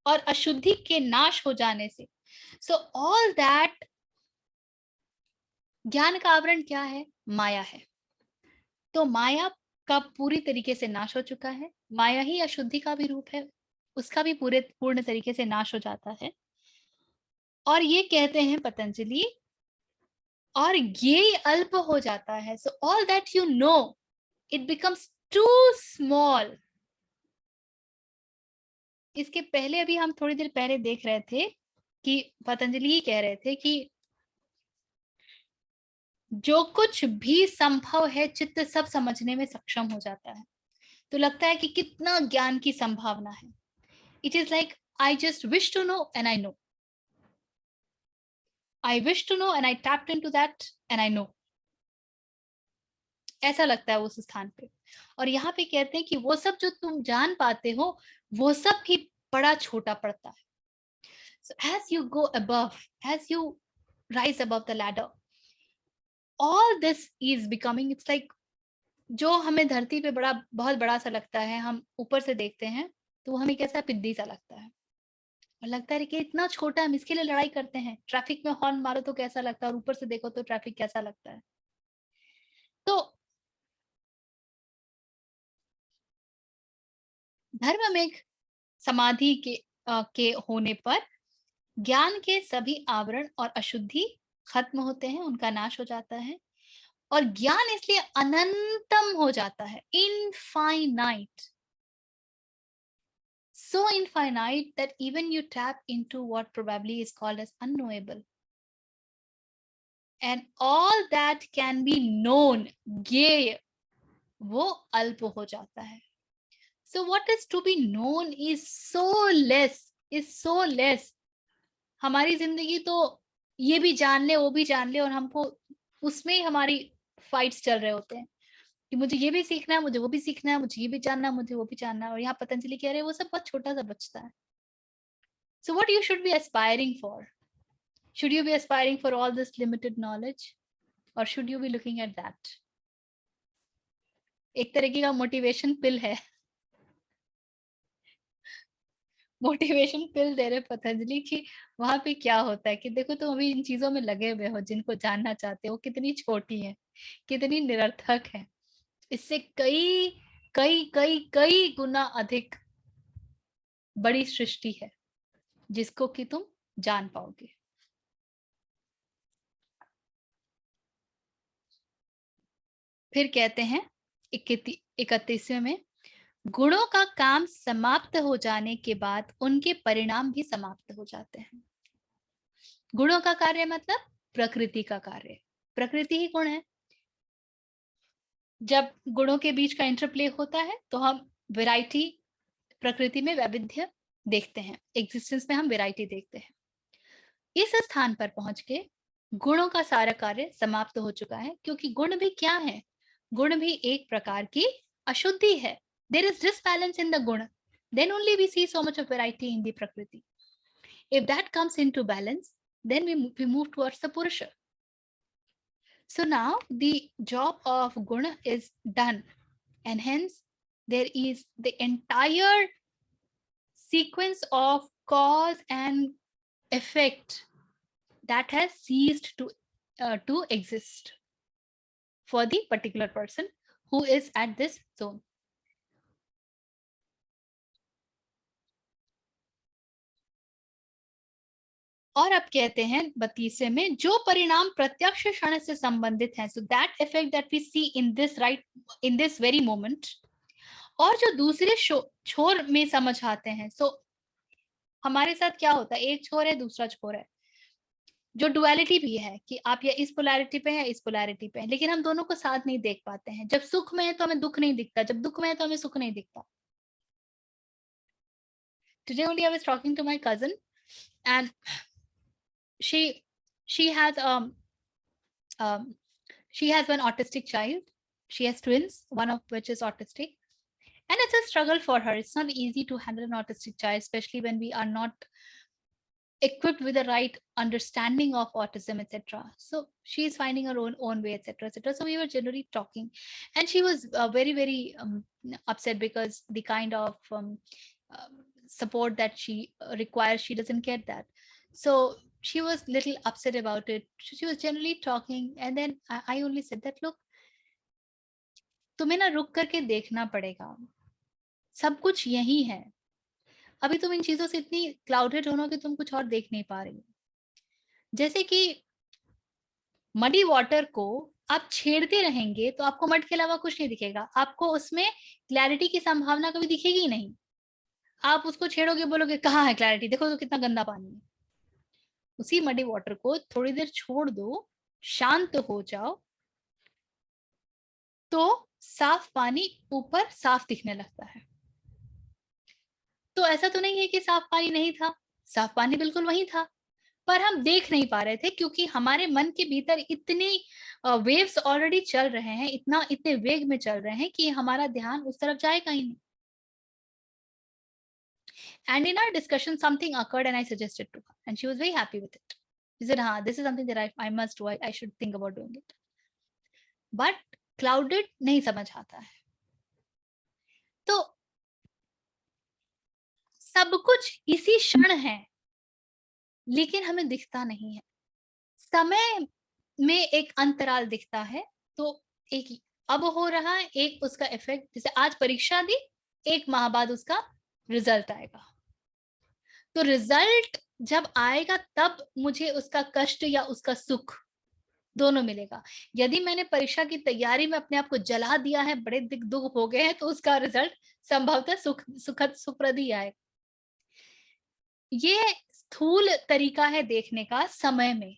और अशुद्धि के नाश हो जाने से, सो ऑल दैट, ज्ञान का आवरण क्या है? माया है। तो माया का पूरी तरीके से नाश हो चुका है। माया ही अशुद्धि का भी रूप है, उसका भी पूर्ण तरीके से नाश हो जाता है। और ये कहते हैं पतंजलि, और ये अल्प हो जाता है। So all that you know, it becomes too small. इसके पहले अभी हम थोड़ी देर पहले देख रहे थे कि पतंजलि ही कह रहे थे कि जो कुछ भी संभव है चित्त सब समझने में सक्षम हो जाता है। तो लगता है कि कितना ज्ञान की संभावना है। It is like I just wish to know and I know, I wish to know and I tapped into that and I know. ऐसा लगता है उस स्थान पे। और यहाँ पे कहते हैं कि वो सब जो तुम जान पाते हो, वो सब भी बड़ा छोटा पड़ता है। So as you go above, as you rise above the ladder, all this is becoming, it's like, जो हमें धरती पे बड़ा, बहुत बड़ा सा लगता है, हम ऊपर से देखते हैं तो वो हमें कैसा पिद्दी सा लगता है, और लगता है कि इतना छोटा, हम इसके लिए लड़ाई करते हैं। ट्रैफिक में हॉर्न मारो तो कैसा लगता है, और ऊपर से देखो तो ट्रैफिक कैसा लगता है। तो धर्म में समाधि के होने पर ज्ञान के सभी आवरण और अशुद्धि खत्म होते हैं, उनका नाश हो जाता है। और ज्ञान इसलिए अनंतम हो जाता है, infinite, so infinite that even you tap into what probably is called as unknowable, and all that can be known, ज्ञेय, वो अल्प हो जाता है। So what is to be known is so less. हमारी जिंदगी तो ये भी जान ले, वो भी जान ले, और हमको उसमें ही हमारी फाइट्स चल रहे होते हैं कि मुझे ये भी सीखना है, मुझे वो भी सीखना है, मुझे ये भी जानना है, मुझे वो भी जानना है। और यहाँ पतंजलि कह रहे हैं वो सब बहुत छोटा सा बचता है। So what you should be aspiring for? Should you be aspiring for all this limited knowledge, or should you be looking at that? एक तरीके का मोटिवेशन पिल है, मोटिवेशन पिल दे रहे पतंजलि की। वहां पे क्या होता है कि देखो तुम अभी इन चीजों में लगे हुए हो, जिनको जानना चाहते हो, कितनी छोटी है, कितनी निरर्थक है। इससे कई कई कई कई गुना अधिक बड़ी सृष्टि है जिसको कि तुम जान पाओगे। फिर कहते हैं 31वें में, गुणों का काम समाप्त हो जाने के बाद उनके परिणाम भी समाप्त हो जाते हैं। गुणों का कार्य मतलब प्रकृति का कार्य, प्रकृति ही गुण है। जब गुणों के बीच का इंटरप्ले होता है तो हम वैरायटी, प्रकृति में वैविध्य देखते हैं, एग्जिस्टेंस में हम वैरायटी देखते हैं। इस स्थान पर पहुंच के गुणों का सारा कार्य समाप्त हो चुका है, क्योंकि गुण भी क्या है? गुण भी एक प्रकार की अशुद्धि है। There is disbalance in the guna, then only we see so much of variety in the prakriti. If that comes into balance, then we move towards the purusha. So now the job of guna is done, and hence there is the entire sequence of cause and effect that has ceased to exist for the particular person who is at this zone. और अब कहते हैं 32वें में, जो परिणाम प्रत्यक्ष क्षण से संबंधित हैं, so that effect that we see in this very moment, और जो दूसरे छोर में समझ आते हैं। सो हमारे साथ क्या होता है, एक छोर है, दूसरा छोर है, जो डुअलिटी भी है कि आप या इस पोलैरिटी पे हैं या इस पोलैरिटी पे हैं, लेकिन हम दोनों को साथ नहीं देख पाते हैं। जब सुख में है तो हमें दुख नहीं दिखता, जब दुख में है तो हमें सुख नहीं दिखता। Today only I was talking to my cousin, and she has she has one autistic child. She has twins, one of which is autistic, and it's a struggle for her. It's not easy to handle an autistic child, especially when we are not equipped with the right understanding of autism, etc. So she is finding her own way, etc., etc. So we were generally talking, and she was very upset because the kind of support that she requires, she doesn't get that. So she was little upset about it. She was generally talking, and then I only said that, look, तुम्हें ना रुक करके देखना पड़ेगा, सब कुछ यही है। अभी तुम इन चीजों से इतनी क्लाउडेड हो कि तुम कुछ और देख नहीं पा रही हो। जैसे कि मडी वाटर को आप छेड़ते रहेंगे तो आपको मड के अलावा कुछ नहीं दिखेगा, आपको उसमें क्लैरिटी की संभावना कभी दिखेगी ही नहीं। आप उसको छेड़ोगे, बोलोगे कहाँ है क्लैरिटी, देखो तो कितना गंदा पानी है। उसी मडी वाटर को थोड़ी देर छोड़ दो, शांत हो जाओ, तो साफ पानी ऊपर साफ दिखने लगता है। तो ऐसा तो नहीं है कि साफ पानी नहीं था, साफ पानी बिल्कुल वही था, पर हम देख नहीं पा रहे थे क्योंकि हमारे मन के भीतर इतनी वेव्स ऑलरेडी चल रहे हैं, इतने वेग में चल रहे हैं कि हमारा ध्यान उस तरफ जाएगा ही नहीं। And in our discussion, something occurred and I suggested to her, and she was very happy with it. She said, "हाँ, this is something that I must do. I should think about doing it." But clouded नहीं समझ आता है। तो सब कुछ इसी क्षण है, लेकिन हमें दिखता नहीं है। समय में एक अंतराल दिखता है, तो एक अब हो रहा है, एक उसका इफेक्ट, जैसे आज परीक्षा दी, 1 माह बाद उसका रिजल्ट आएगा। तो रिजल्ट जब आएगा तब मुझे उसका कष्ट या उसका सुख दोनों मिलेगा। यदि मैंने परीक्षा की तैयारी में अपने आप को जला दिया है, बड़े दुख हो गए हैं, तो उसका रिजल्ट संभवतः सुखप्रद ही आएगा। ये स्थूल तरीका है देखने का समय में,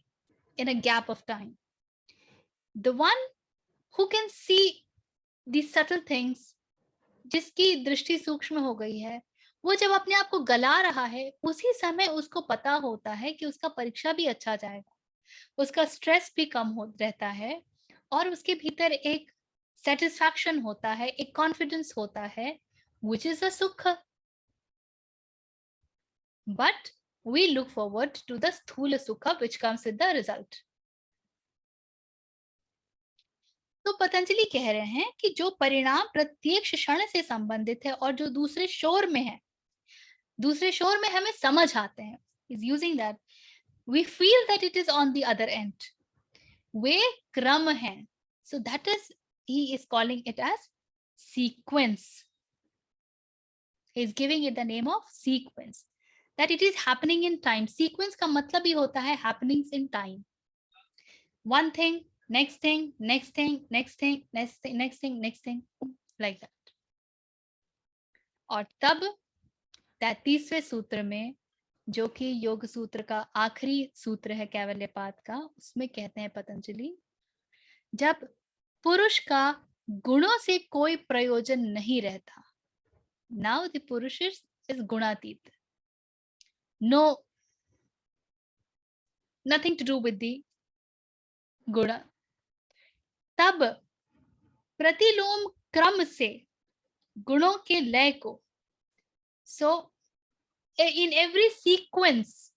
in a gap of time. The one who can see the subtle things, जिसकी दृष्टि सूक्ष्म हो गई है, वो जब अपने आप को गला रहा है, उसी समय उसको पता होता है कि उसका परीक्षा भी अच्छा जाएगा, उसका स्ट्रेस भी कम हो रहता है, और उसके भीतर एक सेटिस्फैक्शन होता है, एक कॉन्फिडेंस होता है, which is a सुख। But we look forward to the sthula sukha which comes with the result. तो पतंजलि कह रहे हैं कि जो परिणाम प्रत्येक क्षण से संबंधित है और जो दूसरे शोर में है, दूसरे शोर में हमें समझ आते हैं, is using that, we feel that it is on the other end, वे क्रम हैं। So that is, he is calling it as sequence. He is giving it the name of sequence, that it is happening in time. Sequence का मतलब ही होता है happenings in time. One thing, next thing, next thing, next thing, next thing, next thing, next thing, like that. और तब 33वें सूत्र में, जो कि योग सूत्र का आखिरी सूत्र है कैवल्यपाद का, उसमें कहते हैं पतंजलि, जब पुरुष का गुणों से कोई प्रयोजन नहीं रहता, now the पुरुष is गुणातीत, no, nothing to do with the गुण, तब प्रतिलोम क्रम से गुणों के लय को, so in every sequence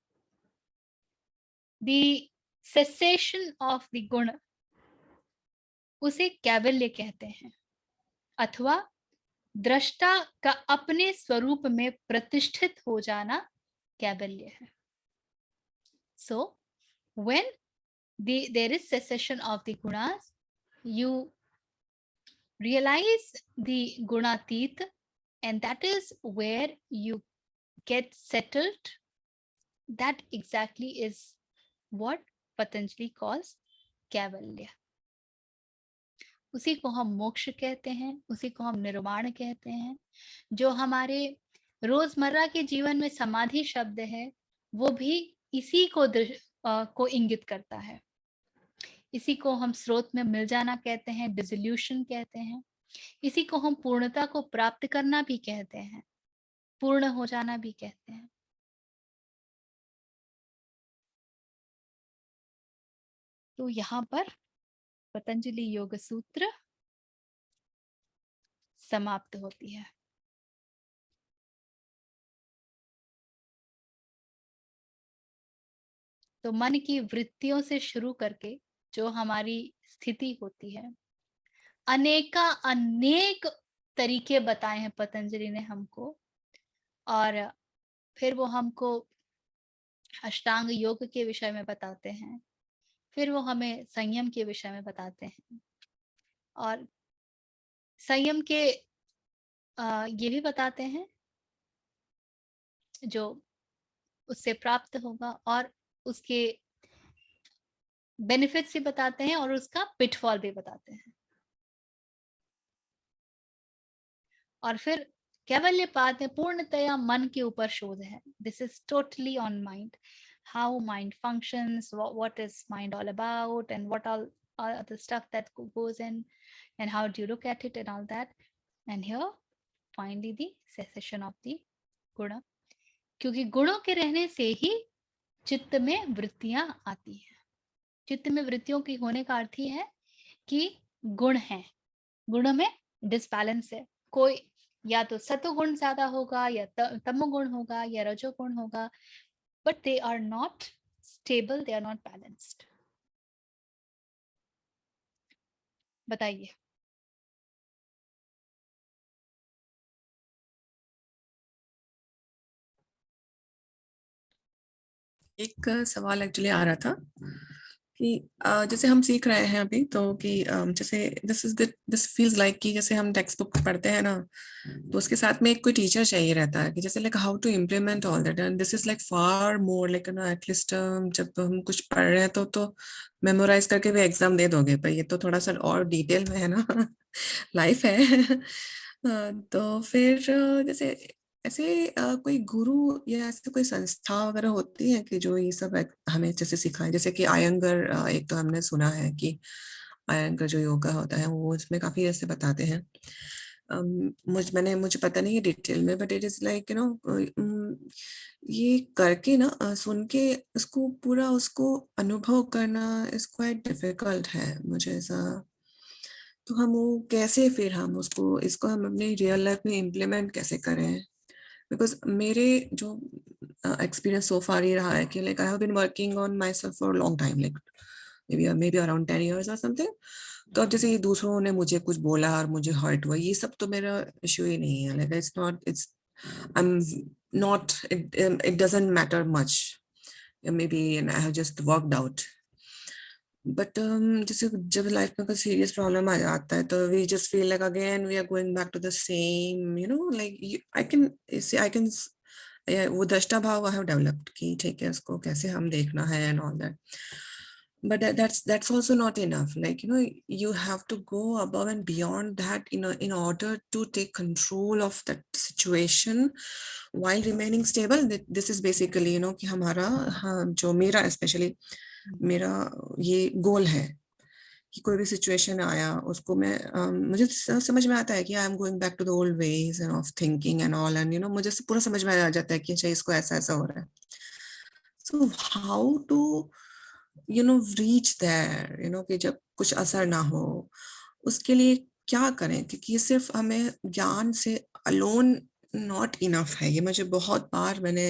the cessation of the गुण, उसे कैवल्य कहते हैं, अथवा दृष्टा का अपने स्वरूप में प्रतिष्ठित हो जाना कैवल्य है। So when there is cessation of the gunas, you realize the gunatit, and that is where you get settled, that exactly is what Patanjali calls कैवल्य. उसी को हम मोक्ष कहते हैं, उसी को हम निर्वाण कहते हैं. जो हमारे रोजमर्रा के जीवन में समाधि शब्द है, वो भी इसी को इंगित करता है. इसी को हम स्रोत में मिल जाना कहते हैं, डिसोल्यूशन कहते हैं. इसी को हम पूर्णता को प्राप्त करना भी कहते हैं, पूर्ण हो जाना भी कहते हैं. तो यहाँ पर पतंजलि योग सूत्र समाप्त होती है. तो मन की वृत्तियों से शुरू करके जो हमारी स्थिति होती है, अनेक तरीके बताए हैं पतंजलि ने हमको. और फिर वो हमको अष्टांग योग के विषय में बताते हैं, फिर वो हमें संयम के विषय में बताते हैं, और संयम के ये भी बताते हैं जो उससे प्राप्त होगा, और उसके बेनिफिट्स भी बताते हैं, और उसका पिटफॉल भी बताते हैं. और फिर कैवल्य पाद में पूर्णतया मन के ऊपर शोध है. This is totally on mind, how mind functions, what is mind all about, and what all the stuff that goes in, and how do you look at it and all that. And here finally the cessation of the guna, क्योंकि गुणों के रहने से ही चित्त में वृत्तियां आती हैं. चित्त में वृत्तियों की होने का अर्थ ही है कि गुण है, गुणों में डिसबैलेंस है. कोई या तो सतोगुण ज्यादा होगा, या तमोगुण होगा, या रजोगुण होगा, but they are not stable, they are not balanced. बताइए. एक सवाल एक्चुअली आ रहा था कि जैसे हम सीख रहे हैं अभी, तो कि जैसे दिस फील्स लाइक कि जैसे हम टेक्स्ट बुक पढ़ते हैं ना, तो उसके साथ में एक कोई टीचर चाहिए रहता है कि जैसे like how to implement all that. And this is like far more like ना, एटलीस्ट जब हम कुछ पढ़ रहे हैं तो मेमोराइज करके भी एग्जाम दे दोगे, पर ये तो थोड़ा सा और डिटेल में है ना. लाइफ है. तो फिर जैसे ऐसे कोई गुरु या ऐसे कोई संस्था वगैरह होती है कि जो ये सब हमें जैसे सिखाए, जैसे कि आयंगर, एक तो हमने सुना है कि आयंगर जो योगा होता है वो इसमें काफी ऐसे बताते हैं. मुझे पता नहीं है डिटेल में, बट इट इज लाइक ये करके ना, सुन के उसको पूरा उसको अनुभव करना इज क्वाइट डिफिकल्ट है मुझे ऐसा. तो हम वो कैसे फिर हम उसको इसको हम अपनी रियल लाइफ में इम्प्लीमेंट कैसे करें? बिकॉज मेरे जो एक्सपीरियंस सो फार ये रहा है कि like I have been working on myself for long time, like maybe around 10 years और समथिंग. तो अब जैसे ये दूसरों ने मुझे कुछ बोला और मुझे हर्ट हुआ, ये सब तो मेरा इशू ही नहीं है. Like it's I am not, it doesn't matter much, maybe I have just worked out. But जैसे जब लाइफ में कोई सीरियस प्रॉब्लम आ जाता है, तो we just feel like again we are going back to the same, like I can वो दृष्टा भाव आई हैव डेवलप्ड कि ठीक है उसको कैसे हम देखना है and all that. But that's also not enough. Like you have to go above and beyond that in order to take control of that situation while remaining stable. This is basically कि हमारा जो मेरा specially मेरा ये गोल है कि कोई भी सिचुएशन आया उसको मैं मुझे समझ में आता है कि I am going back to the old ways and of thinking and all, and मुझे पूरा समझ में आ जाता है कि अच्छा इसको ऐसा ऐसा हो रहा है. So how to reach there, कि जब कुछ असर ना हो उसके लिए क्या करें, क्योंकि ये सिर्फ हमें ज्ञान से अलोन नॉट इनफ है. ये मुझे बहुत बार मैंने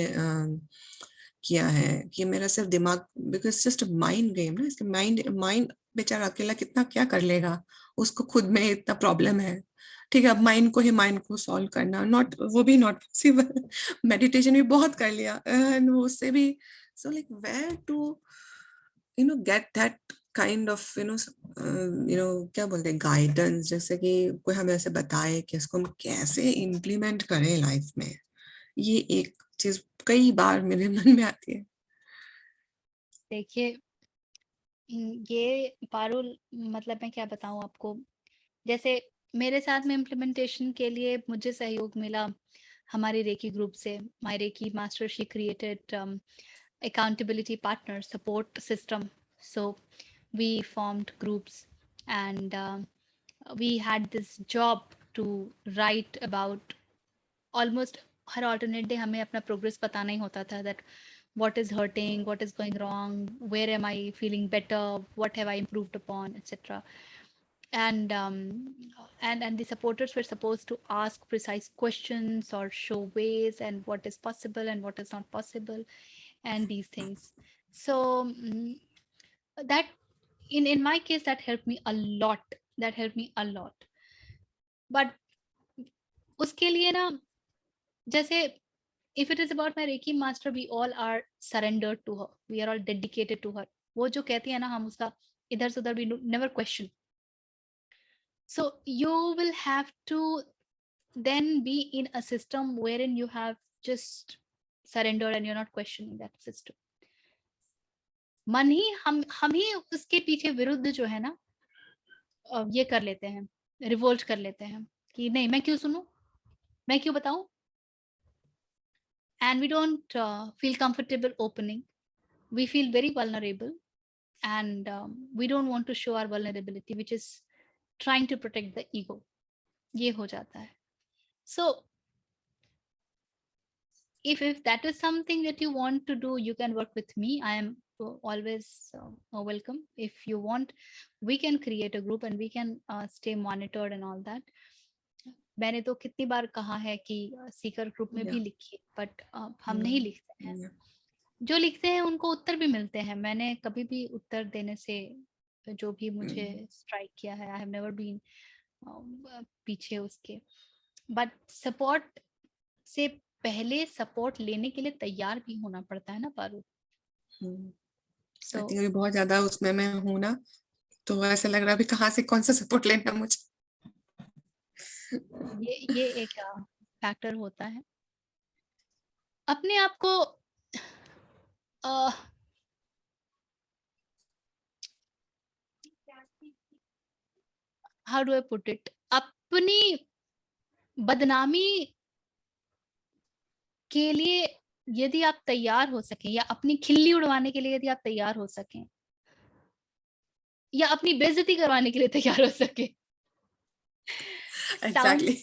किया है कि मेरा सिर्फ दिमाग, बिकॉज जस्ट माइंड गेम ना, इसके माइंड बेचारा अकेला कितना क्या कर लेगा, उसको खुद में इतना प्रॉब्लम है. ठीक है, अब माइंड को सॉल्व करना वो भी नॉट पॉसिबल. मेडिटेशन भी बहुत कर लिया एंड उससे भी. So like where to get that kind of क्या बोलते हैं गाइडेंस, जैसे कि कोई हमें ऐसे बताए कि इसको हम कैसे इम्प्लीमेंट करें लाइफ में. ये एक चीज कई बार मेरे मन में आती है. देखिए ये पारुल, मतलब मैं क्या बताऊं आपको, जैसे मेरे साथ में इम्प्लीमेंटेशन के लिए मुझे सहयोग मिला हमारे रेकी ग्रुप से. My reiki master, she created accountability partner support system. So we formed groups, and we had this job to write about almost her alternate day हमें अपना progress बताना ही होता था, that what is hurting, what is going wrong, where am I feeling better, what have I improved upon, etc. And and the supporters were supposed to ask precise questions or show ways and what is possible and what is not possible and these things. So that in my case that helped me a lot, that helped me a lot. But उसके लिए ना, जैसे if it is about my Reiki master, we all are surrendered to her, we are all dedicated to her. वो जो कहती है ना, हम उसका इधर से उधर, we never question. So you will have to then be in a system wherein you have just surrendered and you're not questioning that system. मन ही हम ही उसके पीछे विरुद्ध जो है ना, ये कर लेते हैं, रिवोल्ट कर लेते हैं कि नहीं, मैं क्यों सुनूं, मैं क्यों बताऊं. And we don't feel comfortable opening, we feel very vulnerable, and we don't want to show our vulnerability, which is trying to protect the ego. ये हो जाता है. So if that is something that you want to do, you can work with me. I am always welcome. If you want, we can create a group and we can stay monitored and all that. मैंने तो कितनी बार कहा है कि Sikar group में भी लिखिए, but हम नहीं लिखते हैं. जो लिखते हैं उनको उत्तर भी मिलते हैं. मैंने कभी भी उत्तर देने से जो भी मुझे स्ट्राइक किया है, आई हैव नेवर बीन पीछे उसके. बट सपोर्ट से पहले सपोर्ट लेने के लिए तैयार भी होना पड़ता है ना पारुल. आई थिंक अभी बहुत ज्यादा उसमें मैं हूँ ना, तो ऐसा लग रहा है अभी कहाँ से कौन सा सपोर्ट लेना मुझे. ये एक फैक्टर होता है. अपने आप को how do I put it, अपनी बदनामी के लिए यदि आप तैयार हो सकें, या अपनी खिल्ली उड़वाने के लिए यदि आप तैयार हो सकें, या अपनी बेइज्जती करवाने के लिए तैयार हो सके. Exactly.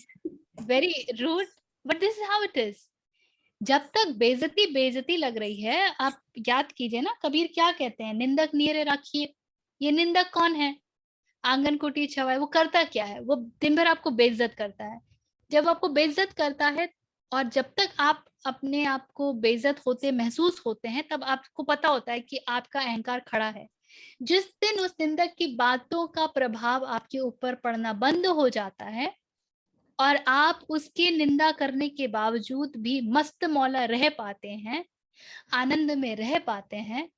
Very rude, but this is how it is. जब तक बेइज्जती लग रही है, आप याद कीजिए ना, कबीर क्या कहते हैं, निंदक नीरे राखिए. ये निंदक कौन है? आंगन कोटी छवाए. वो करता क्या है? वो दिन भर आपको बेइज्जत करता है. जब आपको बेइज्जत करता है, और जब तक आप अपने आप को बेइज्जत होते महसूस होते हैं, तब आपको पता होता है कि आपका अहंकार खड़ा है. जिस दिन उस निंदक की बातों का प्रभाव आपके ऊपर पड़ना बंद हो जाता है और आप उसकी निंदा करने के बावजूद भी मस्त मौला रह पाते हैं, आनंद में रह पाते हैं,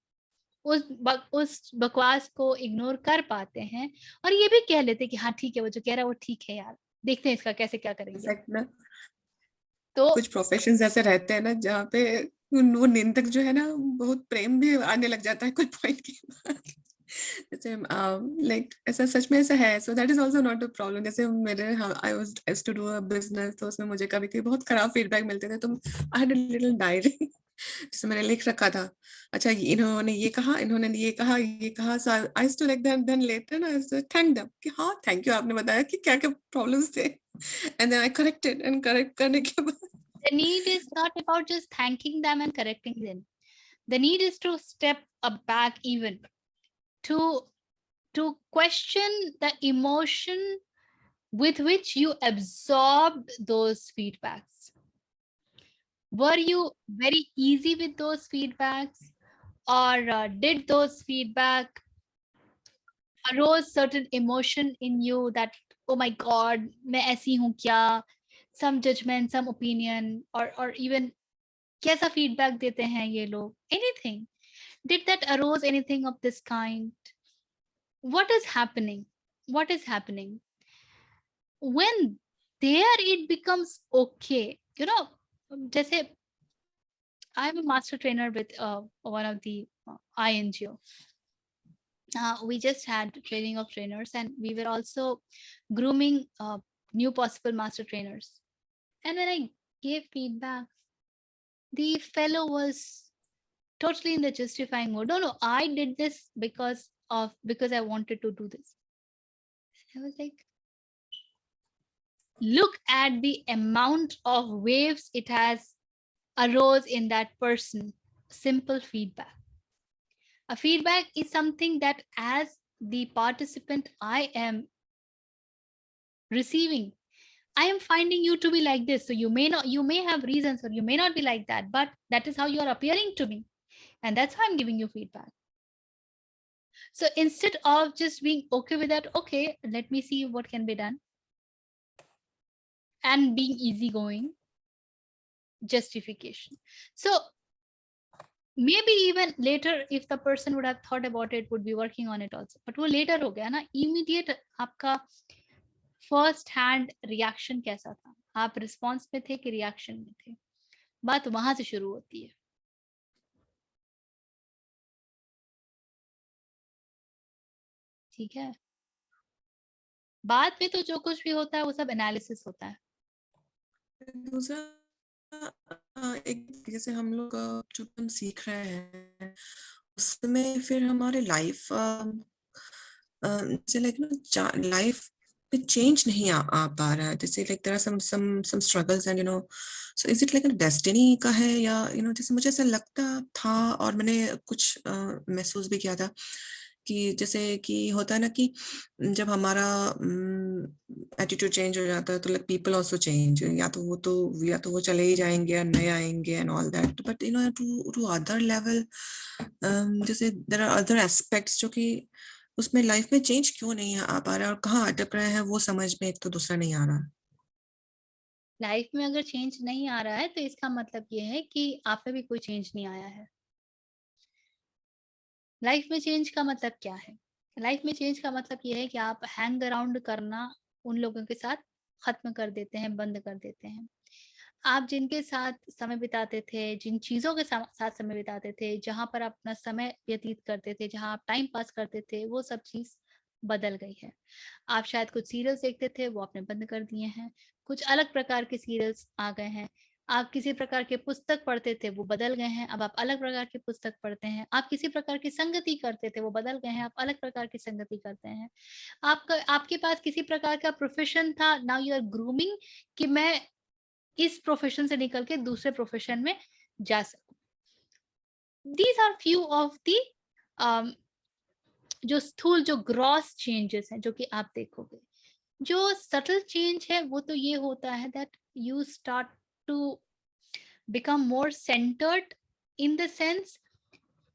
उस बकवास को इग्नोर कर पाते हैं, और ये भी कह लेते कि हाँ ठीक है, वो जो कह रहा है वो ठीक है यार, देखते हैं इसका कैसे क्या करेंगे. तो कुछ प्रोफेशंस ऐसे रहते हैं ना जहाँ पे वो निंदक जो है ना, बहुत प्रेम भी आने लग जाता है कुछ पॉइंट के बाद. जैसे लाइक ऐसा सच में ऐसा है. So that is also not a problem. जैसे मेरे I was to do a business, तो उसमें मुझे कभी कभी बहुत खराब फीडबैक मिलते थे. तो I had a little diary जिसमें मैंने लिख रखा था, अच्छा इन्होंने ये कहा, इन्होंने ये कहा. So I used to like then later I used to thank them कि हाँ थैंक यू, आपने बताया कि क्या क्या प्रॉब्लम्स थे. And then I corrected, and correct करने के बाद the need is not about just thanking them and correcting them. The need is to step back, even to question the emotion with which you absorbed those feedbacks. Were you very easy with those feedbacks, or did those feedback arose certain emotion in you that, oh my god, मैं ऐसी हूँ क्या, some judgment, some opinion, or even कैसा feedback देते हैं ये लोग, anything. Did that arose anything of this kind? What is happening? What is happening? When there it becomes okay, you know, जैसे I'm a master trainer with one of the INGO. We just had training of trainers, and we were also grooming new possible master trainers. And when I gave feedback, the fellow was totally in the justifying mode. No, I did this because I wanted to do this. I was like, look at the amount of waves it has arose in that person. Simple feedback. A feedback is something that as the participant I am receiving, I am finding you to be like this. So you may have reasons, or you may not be like that, but that is how you are appearing to me. And that's how I'm giving you feedback. So instead of just being okay with that, okay, let me see what can be done, and being easygoing, justification. So maybe even later, if the person would have thought about it, would be working on it also. But वो later हो गया ना, immediate आपका first hand reaction कैसा था? आप response में थे कि reaction में थे? बात वहां से शुरू होती है. ठीक है. बाद में तो जो कुछ भी होता है वो सब एनालिसिस होता है. दूसरा एक जैसे हम लोग जो हम सीख रहे हैं उसमें फिर हमारे लाइफ जैसे लाइक ना लाइफ पे चेंज नहीं आ पा रहा है. जैसे like there are some struggles and so is it like destiny का है, या जैसे मुझे ऐसा लगता था और मैंने कुछ महसूस भी किया था कि जैसे कि होता है ना कि जब हमारा एटीट्यूड चेंज हो जाता है तो लाइक पीपल आल्सो चेंज, या तो वो चले ही जाएंगे या नए आएंगे and all that. But to other level जैसे देयर आर अदर एस्पेक्ट्स जो कि उसमें लाइफ में चेंज क्यों नहीं आ पा रहा है और कहाँ अटक रहे हैं वो समझ में एक तो दूसरा नहीं आ रहा. लाइफ में अगर चेंज नहीं आ रहा है तो इसका मतलब ये है कि आप में भी कोई चेंज नहीं आया है. लाइफ में चेंज का मतलब क्या है? लाइफ में चेंज का मतलब ये है कि आप हैंग अराउंड करना उन लोगों के साथ खत्म कर देते हैं, बंद कर देते हैं. आप जिनके साथ समय बिताते थे, जिन चीजों के साथ समय बिताते थे, जहां पर आप अपना समय व्यतीत करते थे, जहां आप टाइम पास करते थे, वो सब चीज बदल गई है. आप शायद कुछ सीरियल्स देखते थे, वो आपने बंद कर दिए हैं. कुछ अलग प्रकार के सीरियल्स आ गए हैं. आप किसी प्रकार के पुस्तक पढ़ते थे, वो बदल गए हैं. अब आप अलग प्रकार के पुस्तक पढ़ते हैं. आप किसी प्रकार की संगति करते थे, वो बदल गए हैं. आप अलग प्रकार की संगति करते हैं. आपके पास किसी प्रकार का प्रोफेशन था, नाउ यू आर ग्रूमिंग कि मैं इस प्रोफेशन से निकल के दूसरे प्रोफेशन में जा सकूं. These are few of the जो स्थूल, जो ग्रॉस चेंजेस हैं जो कि आप देखोगे. जो सटल चेंज है वो तो ये होता है that you start to become more centered, in the sense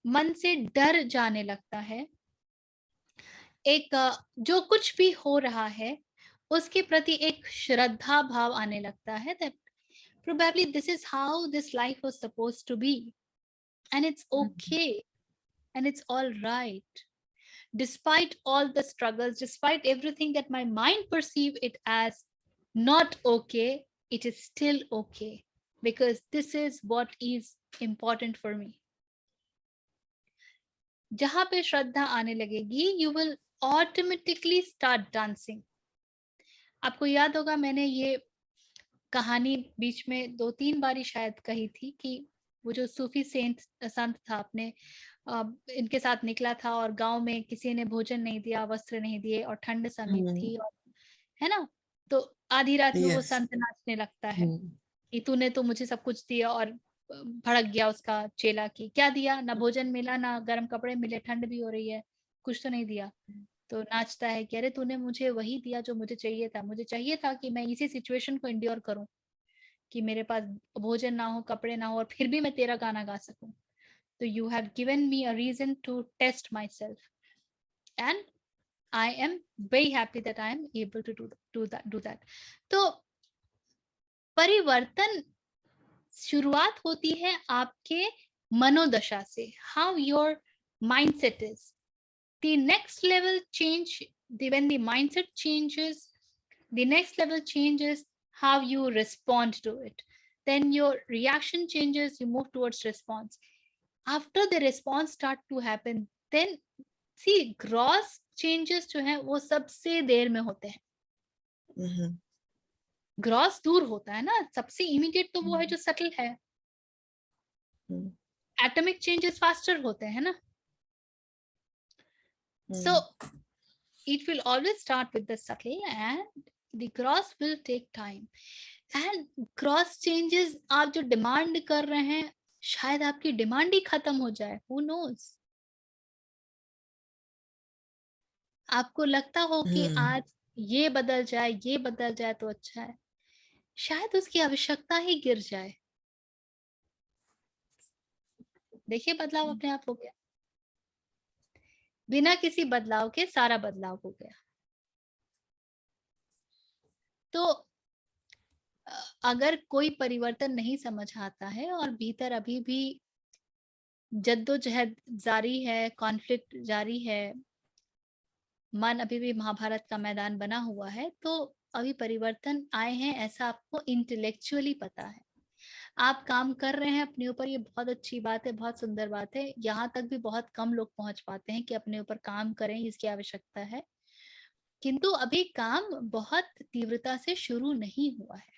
मन से डर जाने लगता है. एक जो कुछ भी हो रहा है उसके प्रति एक श्रद्धा भाव आने लगता है. That probably this is how this life was supposed to be, and it's okay, and it's all right. Despite all the struggles, despite everything that my mind perceive it as not okay, it is still okay, because this is what is important for me. जहां पे श्रद्धा आने लगेगी, you will automatically start dancing. आपको याद होगा मैंने ये कहानी बीच में 2-3 बारी शायद कही थी कि वो जो सूफी संत था, अपने इनके साथ निकला था और गांव में किसी ने भोजन नहीं दिया, वस्त्र नहीं दिए, और ठंड समय थी, और है ना, तो आधी रात में वो संत नाचने लगता है कि तूने तो मुझे सब कुछ दिया, और भड़क गया उसका चेला कि क्या दिया, ना भोजन मिला, ना गर्म कपड़े मिले, ठंड भी हो रही है, कुछ तो नहीं दिया. तो नाचता है कि अरे तूने मुझे वही दिया जो मुझे चाहिए था. मुझे चाहिए था कि मैं इसी सिचुएशन को इंड्योर करूं, कि मेरे पास भोजन ना हो, कपड़े ना हो, और फिर भी मैं तेरा गाना गा सकूं. तो you have given me a reason to test myself, and I am very happy that I am able to do that. तो परिवर्तन शुरुआत होती है आपके मनोदशा से, how your mindset is. The next level change, when the mindset changes, the next level changes how you respond to it. then your reaction changes, you move towards response. After the response start to happen, then see gross changes जो है वो सबसे देर में होते हैं. Gross दूर होता है ना, सबसे इमीडिएट तो वो है जो सटल है. एटॉमिक चेंजेस फास्टर होते हैं ना. So it will always start with the subtle and the gross will take time. And gross changes आप जो डिमांड कर रहे हैं, शायद आपकी डिमांड ही खत्म हो जाए. Who knows? आपको लगता हो कि आज ये बदल जाए तो अच्छा है, शायद उसकी आवश्यकता ही गिर जाए. देखिए बदलाव अपने आप हो गया, बिना किसी बदलाव के सारा बदलाव हो गया. तो अगर कोई परिवर्तन नहीं समझ आता है और भीतर अभी भी जद्दोजहद जारी है, कॉन्फ्लिक्ट जारी है, मन अभी भी महाभारत का मैदान बना हुआ है, तो अभी परिवर्तन आए हैं ऐसा आपको इंटेलेक्चुअली पता है. आप काम कर रहे हैं अपने ऊपर, ये बहुत अच्छी बात है, बहुत सुंदर बात है. यहाँ तक भी बहुत कम लोग पहुंच पाते हैं कि अपने ऊपर काम करें, इसकी आवश्यकता है. किंतु अभी काम बहुत तीव्रता से शुरू नहीं हुआ है.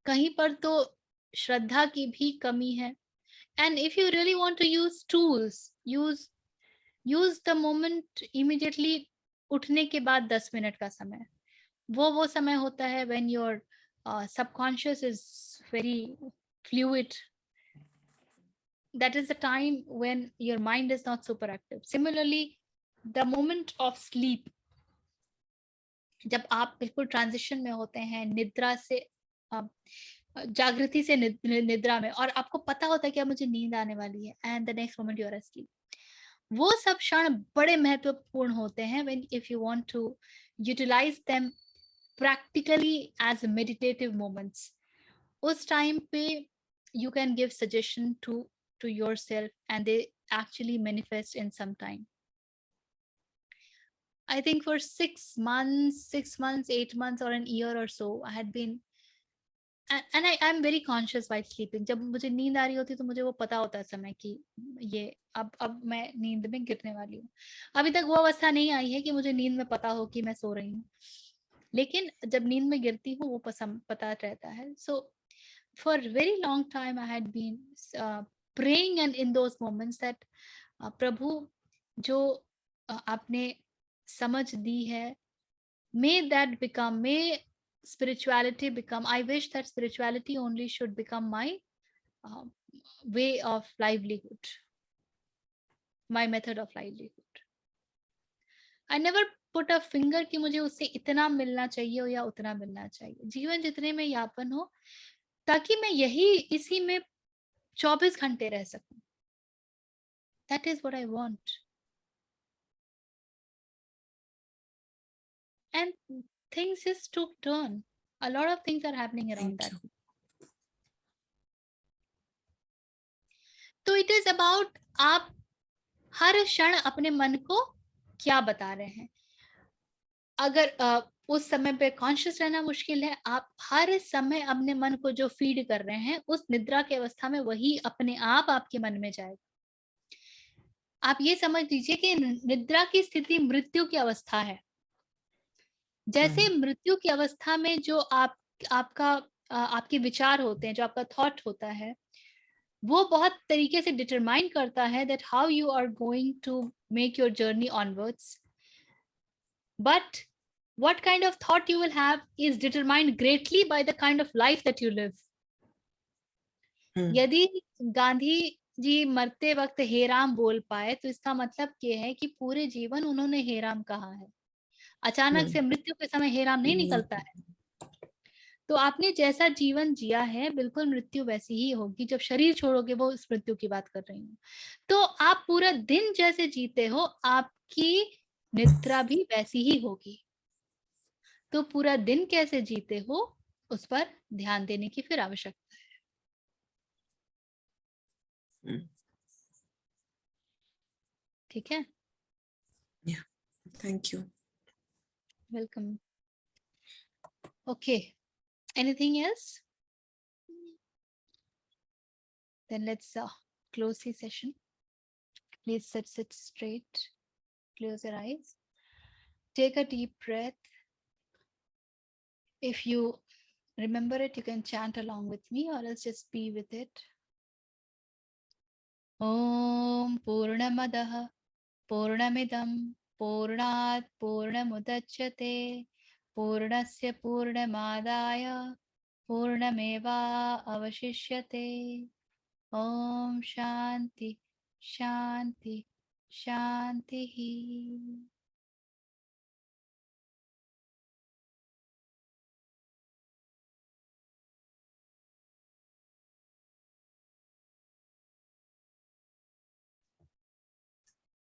कहीं पर तो श्रद्धा की भी कमी है. And if you really want to use tools, use the moment immediately. उठने के बाद 10 मिनट का समय, वो समय होता है when your subconscious is very fluid. That is the time when your mind is not super active. Similarly, the moment of sleep, जब आप बिल्कुल ट्रांजिशन में होते हैं, निद्रा से जागृति से निद्रा में, और आपको पता होता है कि अब मुझे नींद आने वाली है, and the next moment you are asleep. वो सब क्षण बड़े महत्वपूर्ण होते हैं when if you want to utilize them practically as meditative moments. उस टाइम पे you can give suggestion to yourself and they actually manifest in some time. I think for 6 months, 8 months or an year or so, I had been, and I'm very conscious while sleeping. जब मुझे नींद आ रही होती तो मुझे वो पता होता है समय कि ये अब मैं नींद में गिरने वाली हूँ. अभी तक वो अवस्था नहीं आई है कि मुझे नींद में पता हो कि मैं सो रही हूँ, लेकिन जब नींद में गिरती हूँ वो पता रहता है. So for a very long time I had been praying and in those moments that प्रभु जो आपने समझ दी है, may that become, may spirituality become, I wish that spirituality only should become my way of livelihood, my method of livelihood. I never put a finger कि मुझे उससे इतना मिलना चाहिए हो या उतना मिलना चाहिए. जीवन जितने में यापन हो ताकि मैं इसी में 24 घंटे रह सकूं. That is what I want. And things just took turn. A lot of things are happening around that. तो it is about आप हर क्षण अपने मन को क्या बता रहे हैं. अगर उस समय पे कॉन्शियस रहना मुश्किल है, आप हर समय अपने मन को जो फीड कर रहे हैं उस निद्रा की अवस्था में वही अपने आप आपके मन में जाएगा. आप ये समझ लीजिए कि निद्रा की स्थिति मृत्यु की अवस्था है. जैसे मृत्यु की अवस्था में जो आपके विचार होते हैं, जो आपका थॉट होता है, वो बहुत तरीके से डिटरमाइन करता है that how you are going to make your journey onwards. But what kind of thought you will have is determined greatly by the kind of life that you live. यदि गांधी जी मरते वक्त हे राम बोल पाए तो इसका मतलब ये है कि पूरे जीवन उन्होंने हे राम कहा है. अचानक से मृत्यु के समय हे राम नहीं निकलता है. तो आपने जैसा जीवन जिया है बिल्कुल मृत्यु वैसी ही होगी. जब शरीर छोड़ोगे, वो इस मृत्यु की बात कर रही हूँ, तो आप पूरा दिन जैसे जीते हो आपकी निद्रा भी वैसी ही होगी. तो पूरा दिन कैसे जीते हो उस पर ध्यान देने की फिर आवश्यकता है. ठीक है. Thank you. Welcome. Okay. Anything else? Then let's close the session. Please sit straight. Close your eyes. Take a deep breath. If you remember it, you can chant along with me, or else just be with it. Om Purnamadah Purnamidam Purnat Purnamudachyate Purnasya Purnamadaya Purnameva Avashishyate. Om Shanti Shanti Shanti.